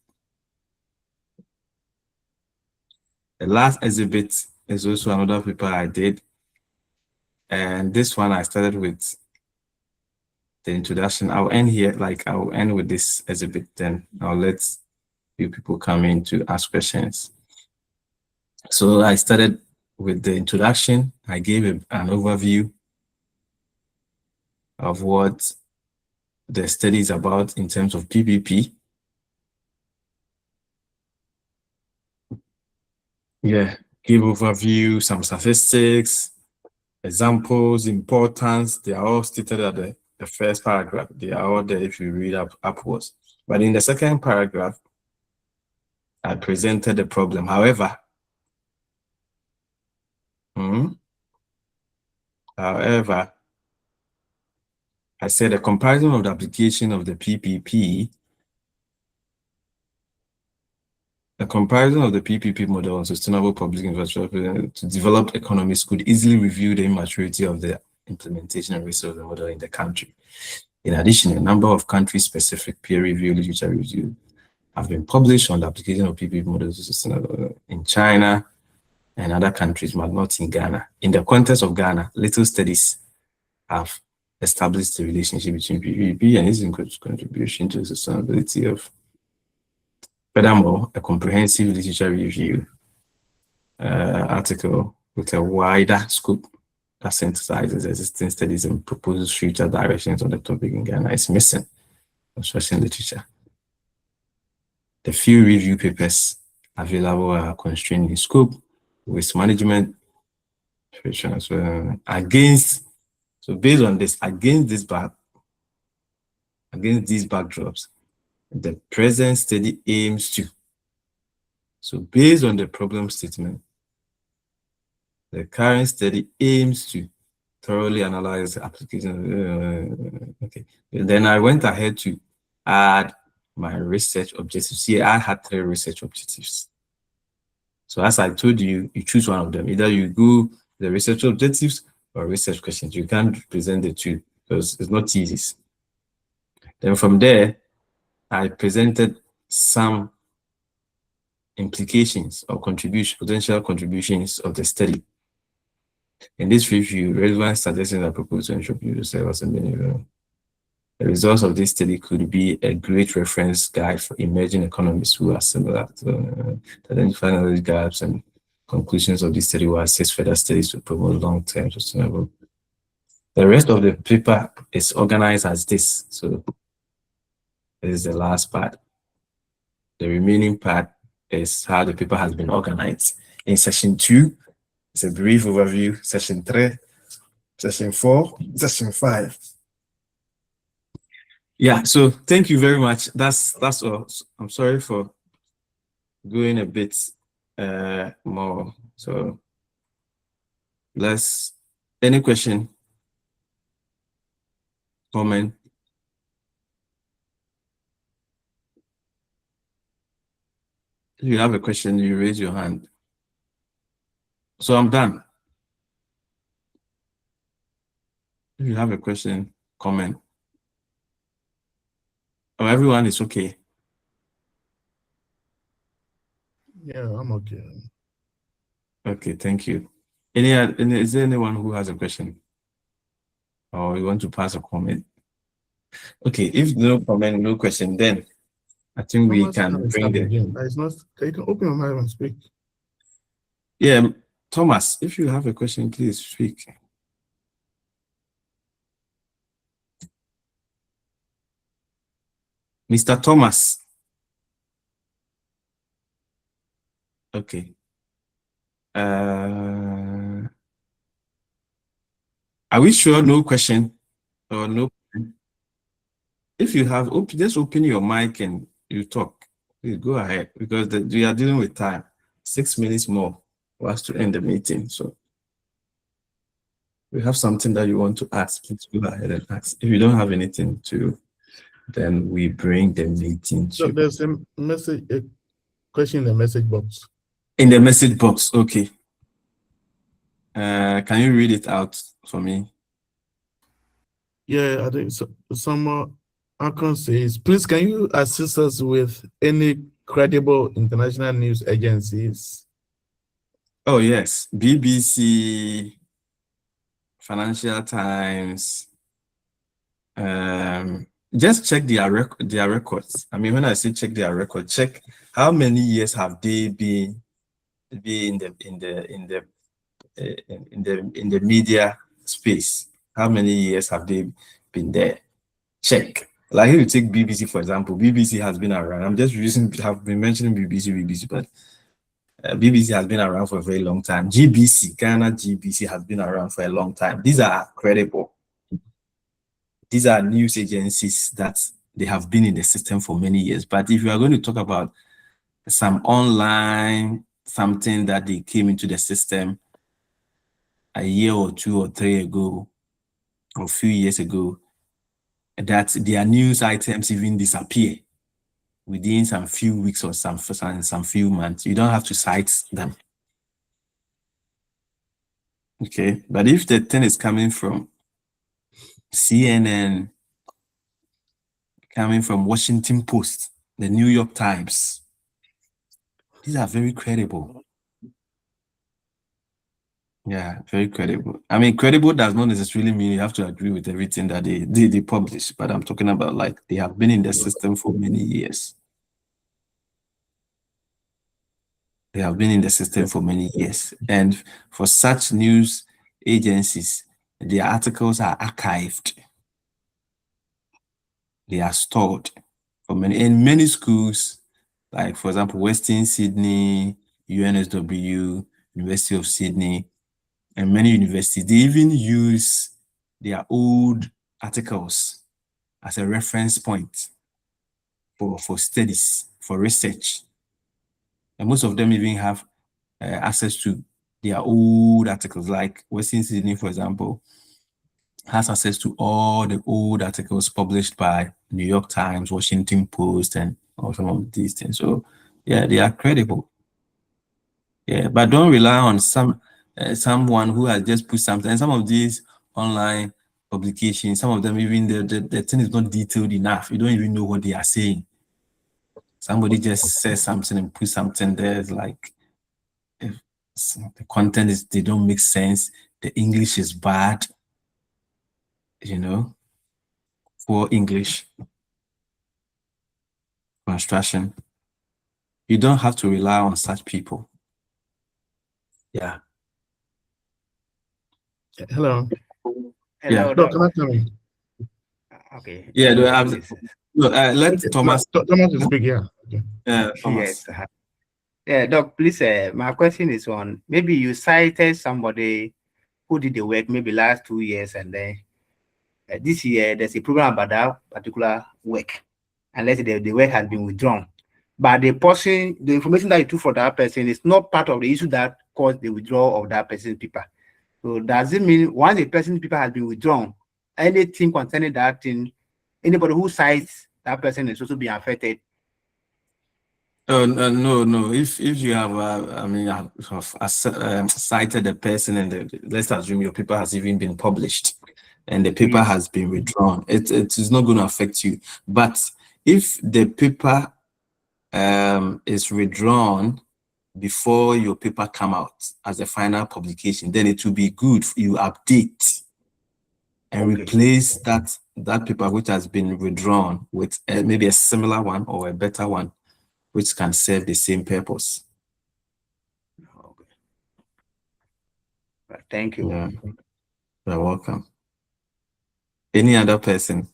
The last exhibit is also another paper I did. And this one I started with the introduction. I'll end here, I'll end with this exhibit, then I'll let you people come in to ask questions. So I started with the introduction. I gave an overview of what the study is about in terms of PPP. Yeah, give overview, some statistics, examples, importance. They are all stated at the first paragraph. They are all there if you read upwards. But in the second paragraph, I presented the problem. However, I said a comparison of the application of the PPP, a comparison of the PPP model on sustainable public infrastructure to developed economies could easily review the immaturity of the implementation and risk of the model in the country. In addition, a number of country-specific peer-reviewed literature reviews have been published on the application of PPP models to sustainable in China and other countries, but not in Ghana. In the context of Ghana, little studies have established the relationship between PPP and its contribution to the sustainability of. Furthermore, a comprehensive literature review article with a wider scope that synthesizes existing studies and proposes future directions on the topic in Ghana is missing from social literature. The few review papers available are constrained in scope, waste management, as well. So based on this, against these backdrops, the present study aims to. So based on the problem statement, the current study aims to thoroughly analyze the application. Okay. And then I went ahead to add my research objectives. Here I had 3 research objectives. So as I told you, you choose one of them. Either you go the research objectives or research questions. You can't present the two because it's not easy. Then from there, I presented some implications or potential contributions of the study. In this review, relevant suggestions are proposed to ensure you serve as a minimum. The results of this study could be a great reference guide for emerging economists who are similar to identify knowledge gaps, and conclusions of this study will assist further studies to promote long-term sustainable. The rest of the paper is organized as this. So this is the last part. The remaining part is how the paper has been organized. In section 2, it's a brief overview. Section 3, section 4, section 5. Yeah, so thank you very much. That's all. I'm sorry for going a bit more. So any question, comment? If you have a question, you raise your hand. So I'm done. If you have a question, comment. Oh, everyone is okay. Yeah, I'm okay. Okay, thank you. Is there anyone who has a question? Or you want to pass a comment? Okay, if no comment, no question, then I think we can bring them. It's not, you can open your mic and speak. Yeah, Thomas, if you have a question, please speak. Mr. Thomas. Okay. Are we sure no question or no? If you have, just open your mic and you talk. Please go ahead, because we are dealing with time. 6 minutes more for us to end the meeting. So we have something that you want to ask, please go ahead and ask. If you don't have anything to, then we bring the meeting to. So there's a question in the message box. In the message box, okay. Can you read it out for me? Yeah, I think so. Someone Akon says, please can you assist us with any credible international news agencies? Oh yes, BBC, Financial Times. Just check their records. I mean, when I say check their record, check how many years have they been in the media space. How many years have they been there? Check. Like if you take BBC for example, BBC has been around. Have been mentioning BBC, but BBC has been around for a very long time. GBC, Ghana GBC has been around for a long time. These are credible. These are news agencies that they have been in the system for many years. But if you are going to talk about some online, something that they came into the system a year or 2 or 3 ago, or a few years ago, that their news items even disappear within some few weeks or some few months, you don't have to cite them. Okay, but if the thing is coming from CNN, coming from Washington Post, the New York Times, these are very credible. Yeah, very credible. I mean, credible does not necessarily mean you have to agree with everything that they publish, but I'm talking about like they have been in the system for many years. They have been in the system for many years. And for such news agencies, their articles are archived. They are stored in many schools, like for example, Western Sydney, UNSW, University of Sydney, and many universities. They even use their old articles as a reference point for studies, for research. And most of them even have access to their old articles, like Western Sydney, for example, has access to all the old articles published by New York Times, Washington Post, and all some of these things. So yeah, they are credible. Yeah, but don't rely on someone who has just put something. And some of these online publications, some of them even the thing is not detailed enough. You don't even know what they are saying. Somebody just says something and put something there. It's like if the content they don't make sense. The English is bad. Poor English construction. You don't have to rely on such people. Yeah. Hello. Yeah. Hello, Doc, Doc. can I come in? Okay. Yeah, thank do I you, have please. let Okay, Thomas. Thomas will speak, yeah. Okay. Thomas. Yes. Yeah, Doc, please, my question is on, maybe you cited somebody who did the work maybe last 2 years, and then this year there's a program about that particular work, and let's say the work has been withdrawn. But the information that you took for that person is not part of the issue that caused the withdrawal of that person's paper. So does it mean once a person's paper has been withdrawn, anything concerning that thing, anybody who cites that person is also being affected? No. If you have, cited the person and let's assume your paper has even been published and the paper has been withdrawn, it is not going to affect you. But if the paper is withdrawn before your paper come out as a final publication, then it will be good for you update and replace that paper which has been withdrawn with maybe a similar one or a better one, which can serve the same purpose. Okay. Thank you. Yeah. You're welcome. Any other person?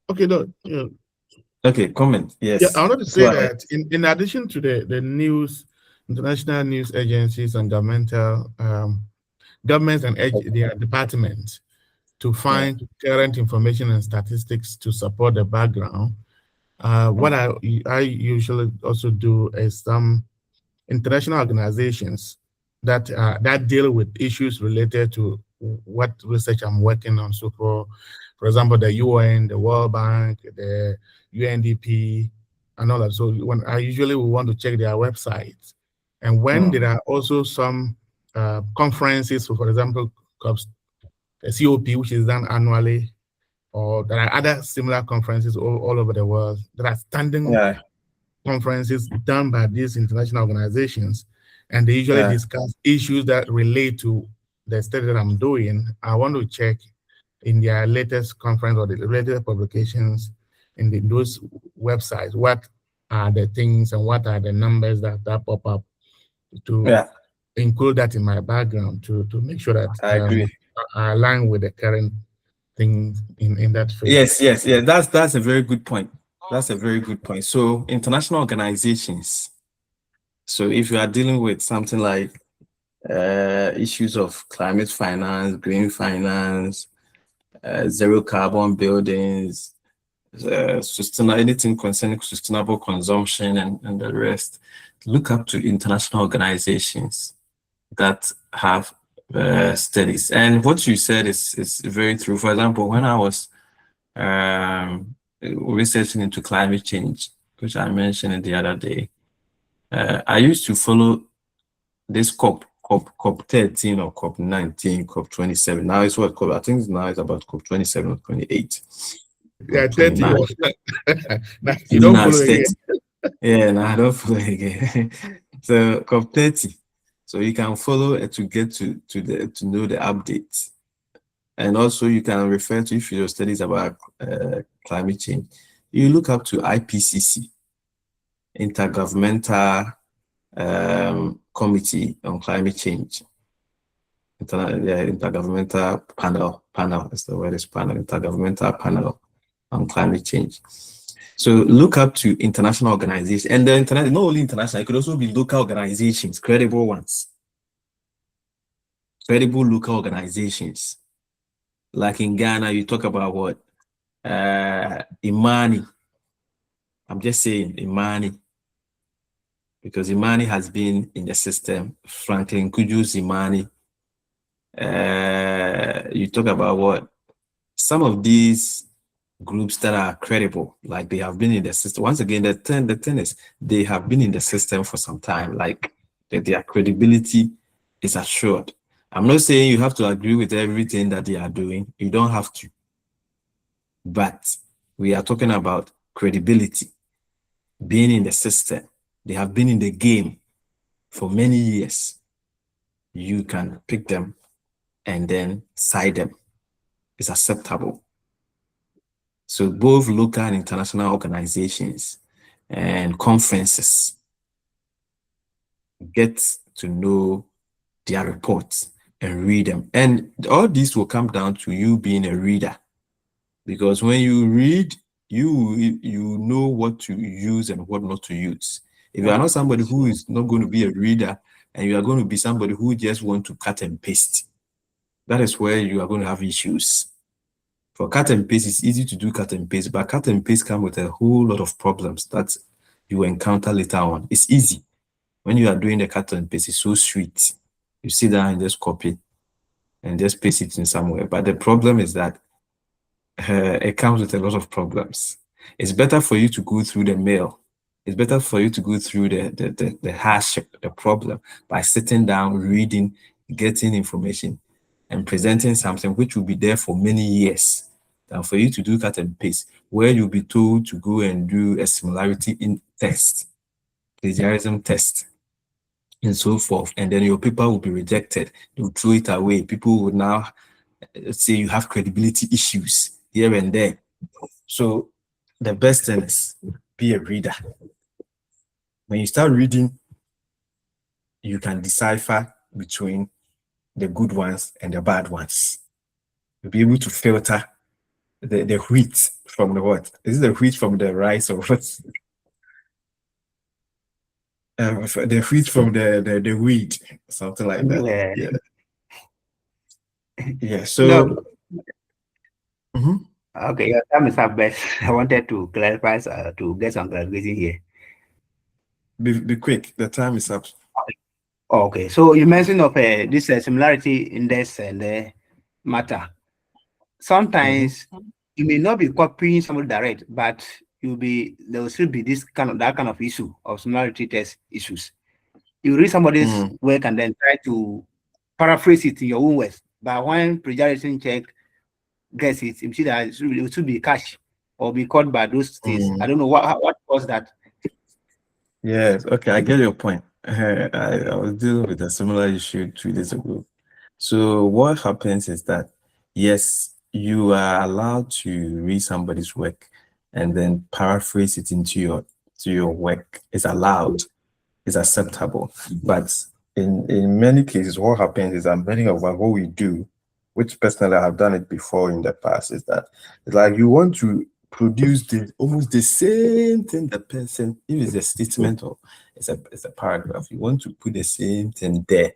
Okay, Doc. Okay, comment. Yes. Yeah, I wanted to say that in addition to the news, international news agencies and governments and their departments to find current information and statistics to support the background, what I usually also do is some international organizations that deal with issues related to what research I'm working on. So for example, the UN, the World Bank, the UNDP, and all that. So when I usually will want to check their websites, and when there are also some conferences, so for example, the COP, which is done annually, or there are other similar conferences all over the world. There are standing conferences done by these international organizations, and they usually discuss issues that relate to the study that I'm doing. I want to check in their latest conference or the latest publications in those websites, what are the things and what are the numbers that pop up to include that in my background to make sure that I align with the current things in that field. Yes. That's a very good point. That's a very good point. So international organizations. So if you are dealing with something like issues of climate finance, green finance, zero carbon buildings, anything concerning sustainable consumption and the rest, look up to international organizations that have studies. And what you said is very true. For example, when I was researching into climate change, which I mentioned the other day, I used to follow this COP 13 or COP 19, COP 27. Now it's what COP, I think now it's about COP 27 or 28. Yeah, 30. You don't follow again. Yeah, no, I don't follow again. So COP 30. So you can follow it to get to know the updates. And also you can refer to, if your studies about climate change, you look up to IPCC, Intergovernmental Committee on Climate Change. Intergovernmental panel is the word, is panel, Intergovernmental Panel on Climate Change. So look up to international organizations, and the internet, not only international, it could also be local organizations, credible ones, credible local organizations. Like in Ghana, you talk about what? Imani. I'm just saying Imani, because Imani has been in the system. Franklin Kuju's Imani. You talk about what? Some of these groups that are credible, like they have been in the system. Once again, the thing is they have been in the system for some time, like their credibility is assured. I'm not saying you have to agree with everything that they are doing. You don't have to. But we are talking about credibility, being in the system. They have been in the game for many years. You can pick them and then cite them. It's acceptable. So both local and international organizations and conferences get to know their reports and read them. And all this will come down to you being a reader. Because when you read, you know what to use and what not to use. If you are not somebody who is not going to be a reader and you are going to be somebody who just want to cut and paste, that is where you are going to have issues. For cut and paste, it's easy to do cut and paste, but cut and paste come with a whole lot of problems that you encounter later on. It's easy. When you are doing the cut and paste, it's so sweet. You sit down and just copy and just paste it in somewhere. But the problem is that it comes with a lot of problems. It's better for you to go through the mail. It's better for you to go through the hash, the problem, by sitting down, reading, getting information, and presenting something which will be there for many years, than for you to do cut and paste, where you'll be told to go and do a similarity in test, plagiarism test, and so forth. And then your paper will be rejected. They'll throw it away. People will now say you have credibility issues here and there. So the best thing is be a reader. When you start reading, you can decipher between the good ones and the bad ones. You'll be able to filter the wheat from the what? Is it the wheat from the rice or what? The wheat from the wheat, something like that. Yeah. So. No. Mhm. Okay, your time is up, best. I wanted to clarify to get some clarification here. Be quick. The time is up. Okay, so you mentioned of this similarity index and matter. Sometimes you may not be copying somebody direct, but there will still be that kind of issue of similarity test issues. You read somebody's work and then try to paraphrase it in your own words, but when plagiarism check gets it, you see that it should be cash or be caught by those things. I don't know what caused that. Yes, okay, I get your point. I was dealing with a similar issue 2 days ago. So what happens is that, yes, you are allowed to read somebody's work and then paraphrase it into your work. It's allowed, it's acceptable. But in many cases, what happens is that many of what we do, which personally I have done it before in the past, is that it's like you want to produce almost the same thing the person, if it's a statement or it's a paragraph, you want to put the same thing there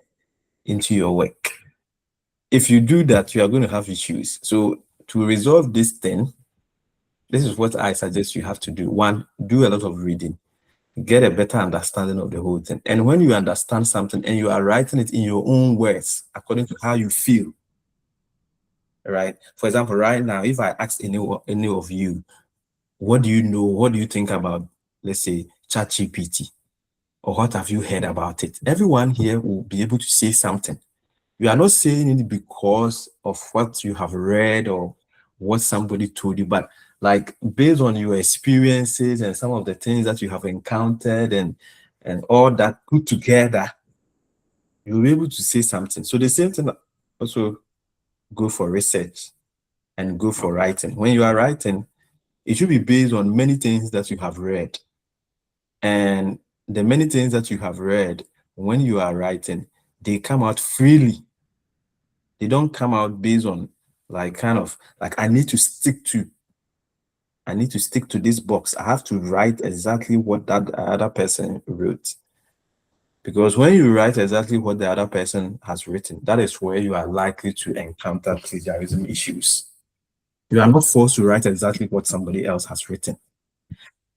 into your work. If you do that, you are going to have issues. So to resolve this thing, this is what I suggest you have to do. One, do a lot of reading. Get a better understanding of the whole thing. And when you understand something and you are writing it in your own words, according to how you feel, right? For example, right now, if I ask any of you, what do you know? What do you think about, let's say, ChatGPT? Or what have you heard about it? Everyone here will be able to say something. You are not saying it because of what you have read or what somebody told you, but like based on your experiences and some of the things that you have encountered and all that put together, you'll be able to say something. So the same thing also go for research and go for writing. When you are writing, it should be based on many things that you have read. And the many things that you have read, when you are writing, they come out freely. They don't come out based on like kind of like I need to stick to this box. I have to write exactly what that other person wrote. Because when you write exactly what the other person has written, that is where you are likely to encounter plagiarism issues. You are not forced to write exactly what somebody else has written.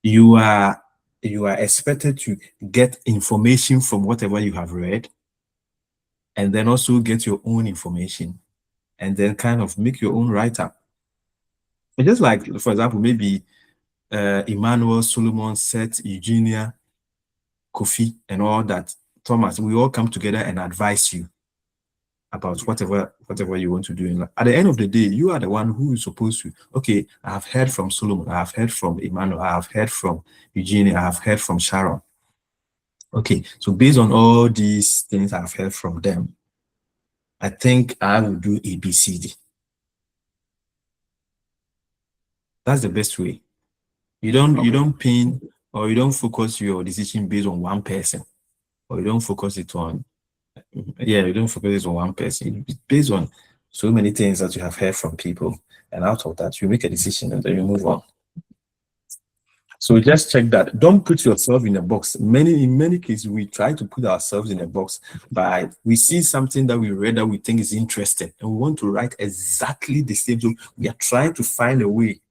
You are expected to get information from whatever you have read, and then also get your own information, and then kind of make your own write-up. It's just like, for example, maybe Emmanuel, Solomon, Seth, Eugenia, Kofi, and all that. Thomas, we all come together and advise you about whatever you want to do in life. At the end of the day, you are the one who is supposed to, okay, I have heard from Solomon, I have heard from Emmanuel, I have heard from Eugenia, I have heard from Sharon. Okay, so based on all these things I've heard from them, I think I will do ABCD. That's the best way. You don't pin or you don't focus your decision based on one person, or you don't focus it on you don't focus it on one person. It's based on so many things that you have heard from people, and out of that you make a decision and then you move on. So just check that. Don't put yourself in a box. In many cases, we try to put ourselves in a box, but we see something that we read that we think is interesting, and we want to write exactly the same. So we are trying to find a way.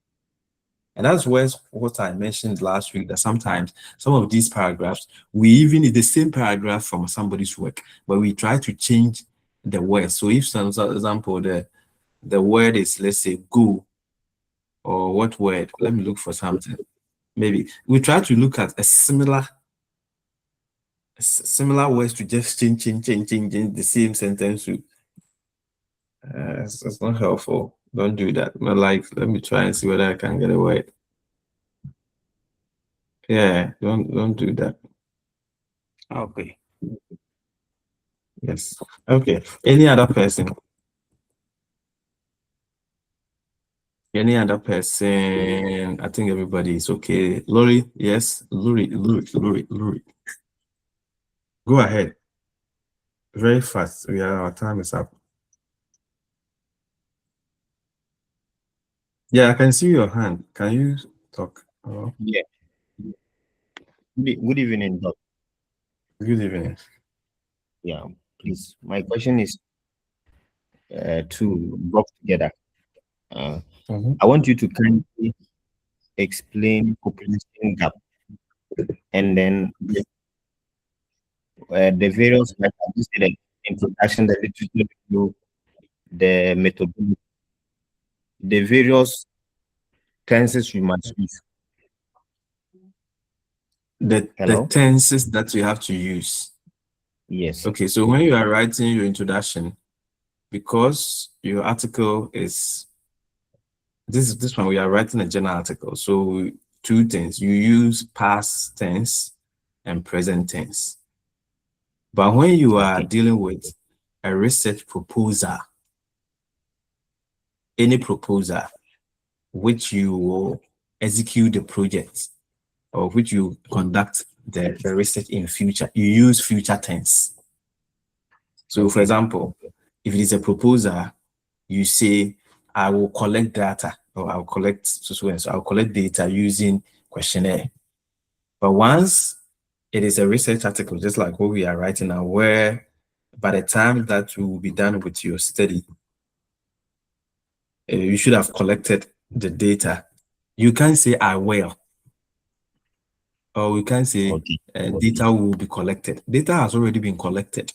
And that's what I mentioned last week, that sometimes some of these paragraphs, we even need the same paragraph from somebody's work, but we try to change the word. So if, for example, the word is, let's say, go, or what word? Let me look for something. Maybe we try to look at a similar words to just change the same sentence. It's not helpful. Don't do that. But like, let me try and see whether I can get a word. Yeah, don't do that. Okay. Yes. Okay. Any other person? Any other person? I think everybody is okay. Lori, yes. Lori. Go ahead. Very fast. Our time is up. Yeah, I can see your hand. Can you talk? Yeah. Good evening, Doc. Good evening. Yeah, please. My question is to work together. I want you to kindly explain population gap, and then the various, like you said, the introduction, the literature review, the methodology, the various tenses you must use. The Hello? tenses that you have to use. Yes. Okay, so when you are writing your introduction, because your article is this one, we are writing a journal article. So two things, you use past tense and present tense. But when you are dealing with a research proposal, any proposal which you will execute the project, or which you conduct the research in future, you use future tense. So for example, if it is a proposal, you say, I will collect data, or I'll collect so I'll collect data using questionnaire. But once it is a research article, just like what we are writing now, where by the time that you will be done with your study, you should have collected the data. You can't say I will, or we can say data will be collected. Data has already been collected.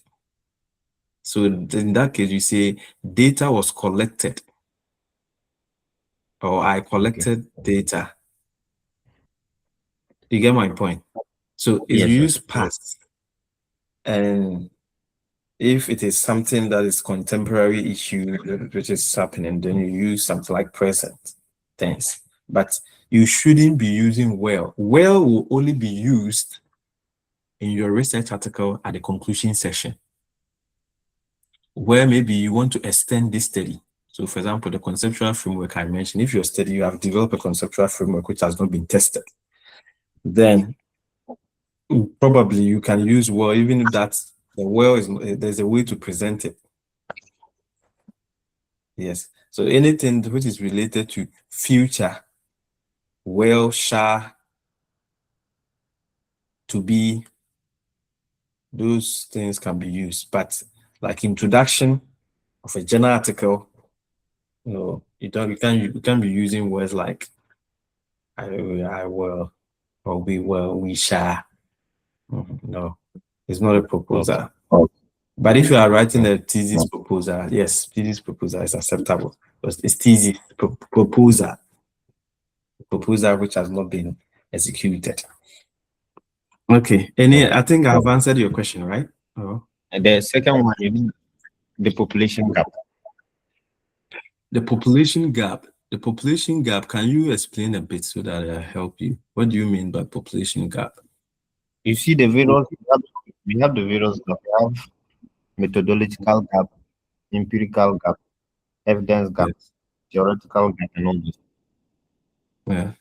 So in that case, you say data was collected, or I collected data. You get my point? So if you use past, and if it is something that is contemporary issue which is happening, then you use something like present tense. But you shouldn't be using will. Will will only be used in your research article at the conclusion section, where maybe you want to extend this study. So for example, the conceptual framework I mentioned, if your study, you have developed a conceptual framework which has not been tested, then probably you can use well, even if that's the well is, there's a way to present it. Yes. So anything which is related to future, well, shall, to be, those things can be used. But like introduction of a journal article, you can't be using words like I will, or we will, we shall. No, it's not a proposal. But if you are writing a thesis proposal, yes, thesis proposal is acceptable. But it's thesis proposal. proposal which has not been executed. Okay. I think I've answered your question, right? Oh. And the second one, you mean the population gap. The population gap. The population gap. Can you explain a bit so that I help you? What do you mean by population gap? You see the various, we have the various gap. We have methodological gap, empirical gap, evidence gap, Yes. theoretical gap, and all this. Yeah.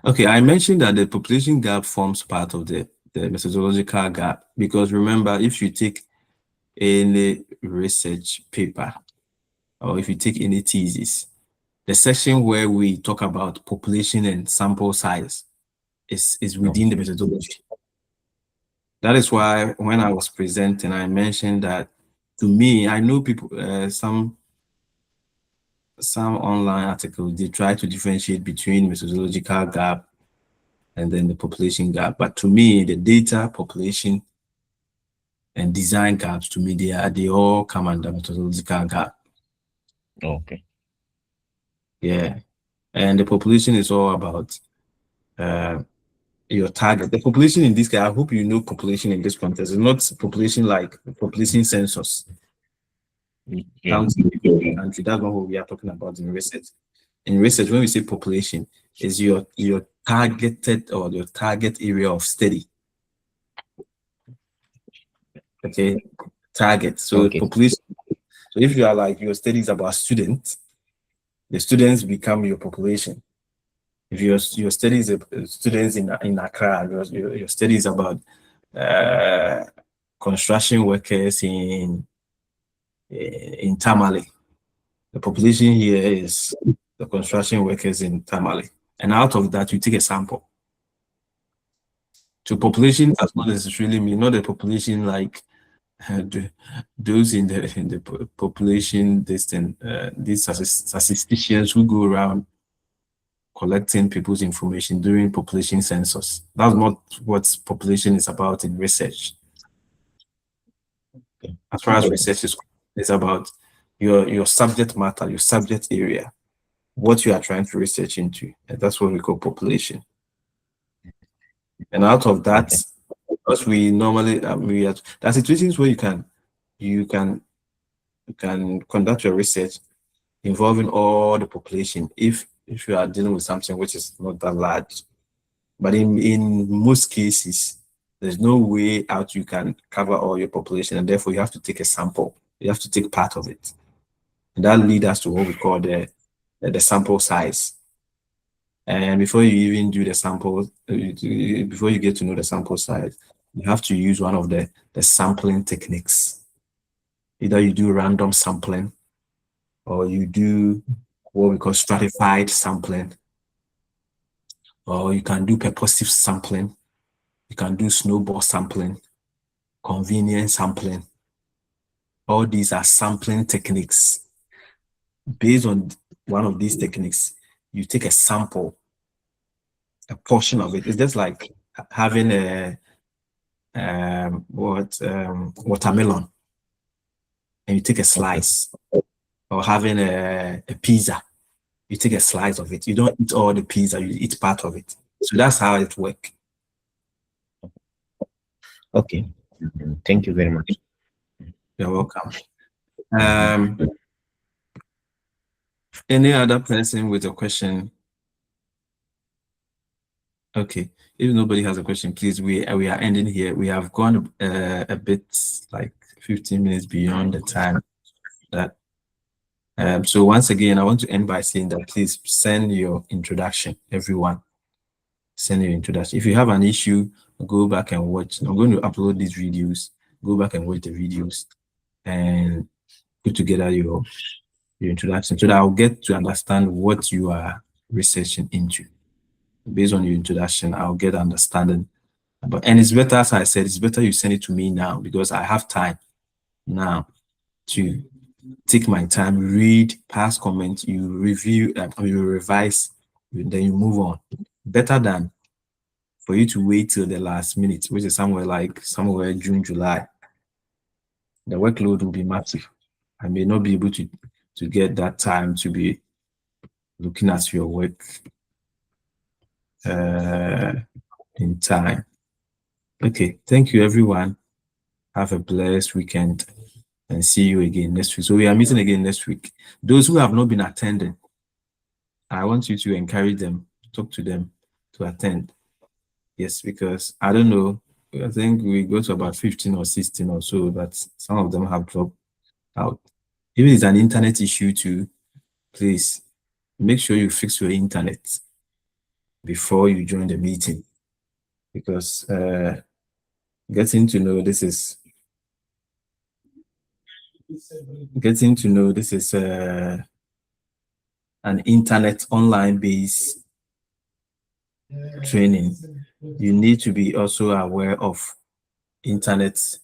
Okay, I mentioned that the population gap forms part of the methodological gap because remember, if you take any research paper or if you take any thesis, the section where we talk about population and sample size is within the methodology. That is why when I was presenting, I mentioned that to me, I know people, some online articles, they try to differentiate between methodological gap and then the population gap. But to me, the data, population, and design gaps, to me, they all come under methodological gap. Okay. Yeah. And the population is all about your target. The population in this case, I hope you know population in this context. It's not population like population census. Counting people in the country. That's not what we are talking about in research. In research, when we say population, is your targeted or your target area of study. Okay, target. So Okay. population. So if you are like your study is about students, the students become your population. If your study is students in Accra, your study is about construction workers in Tamale. The population here is the construction workers in Tamale, and out of that you take a sample. So population does not necessarily mean not the population like those in the population these statisticians who go around collecting people's information during population census. That's not what population is about in research. As far as research is, it's about your subject matter, your subject area, what you are trying to research into, and that's what we call population. And out of that, because we normally there are situations where you can conduct your research involving all the population if you are dealing with something which is not that large. But in most cases, there's no way out you can cover all your population, and therefore you have to take a sample. You have to take part of it. And that leads us to what we call the sample size. And before you even do the sample, before you get to know the sample size, you have to use one of the sampling techniques. Either you do random sampling, or you do what we call stratified sampling, or you can do purposive sampling, you can do snowball sampling, convenience sampling. All these are sampling techniques. Based on one of these techniques, you take a sample, a portion of it. It's just like having a watermelon, and you take a slice, or having a pizza, you take a slice of it. You don't eat all the pizza, you eat part of it. So that's how it works. Okay. Thank you very much. You're welcome. Any other person with a question? Okay. If nobody has a question, please, we are ending here. We have gone a bit like 15 minutes beyond the time that. So once again, I want to end by saying that please send your introduction, everyone. Send your introduction. If you have an issue, go back and watch. I'm going to upload these videos. Go back and watch the videos and put together your introduction so that I'll get to understand what you are researching into. Based on your introduction, I'll get understanding. And it's better, as I said, it's better you send it to me now because I have time now to take my time, read, pass comments, you review, you revise, then you move on. Better than for you to wait till the last minute, which is somewhere June, July. The workload will be massive. I may not be able to get that time to be looking at your work in time. Okay, thank you everyone. Have a blessed weekend and see you again next week. So we are meeting again next week. Those who have not been attending, I want you to encourage them, talk to them to attend. Yes, because I don't know, I think we go to about 15 or 16 or so, but some of them have dropped out. If it's an internet issue too, please make sure you fix your internet before you join the meeting, because getting to know this is an internet online based training. You need to be also aware of internet,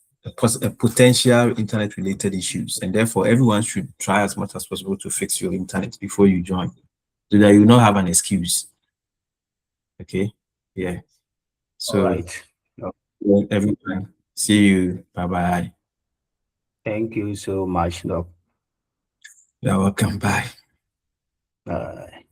potential internet related issues, and therefore everyone should try as much as possible to fix your internet before you join, so that you will not have an excuse. Okay, yeah. So All right. everyone, see you. Bye bye. Thank you so much, Doc. You're welcome. Bye. Bye.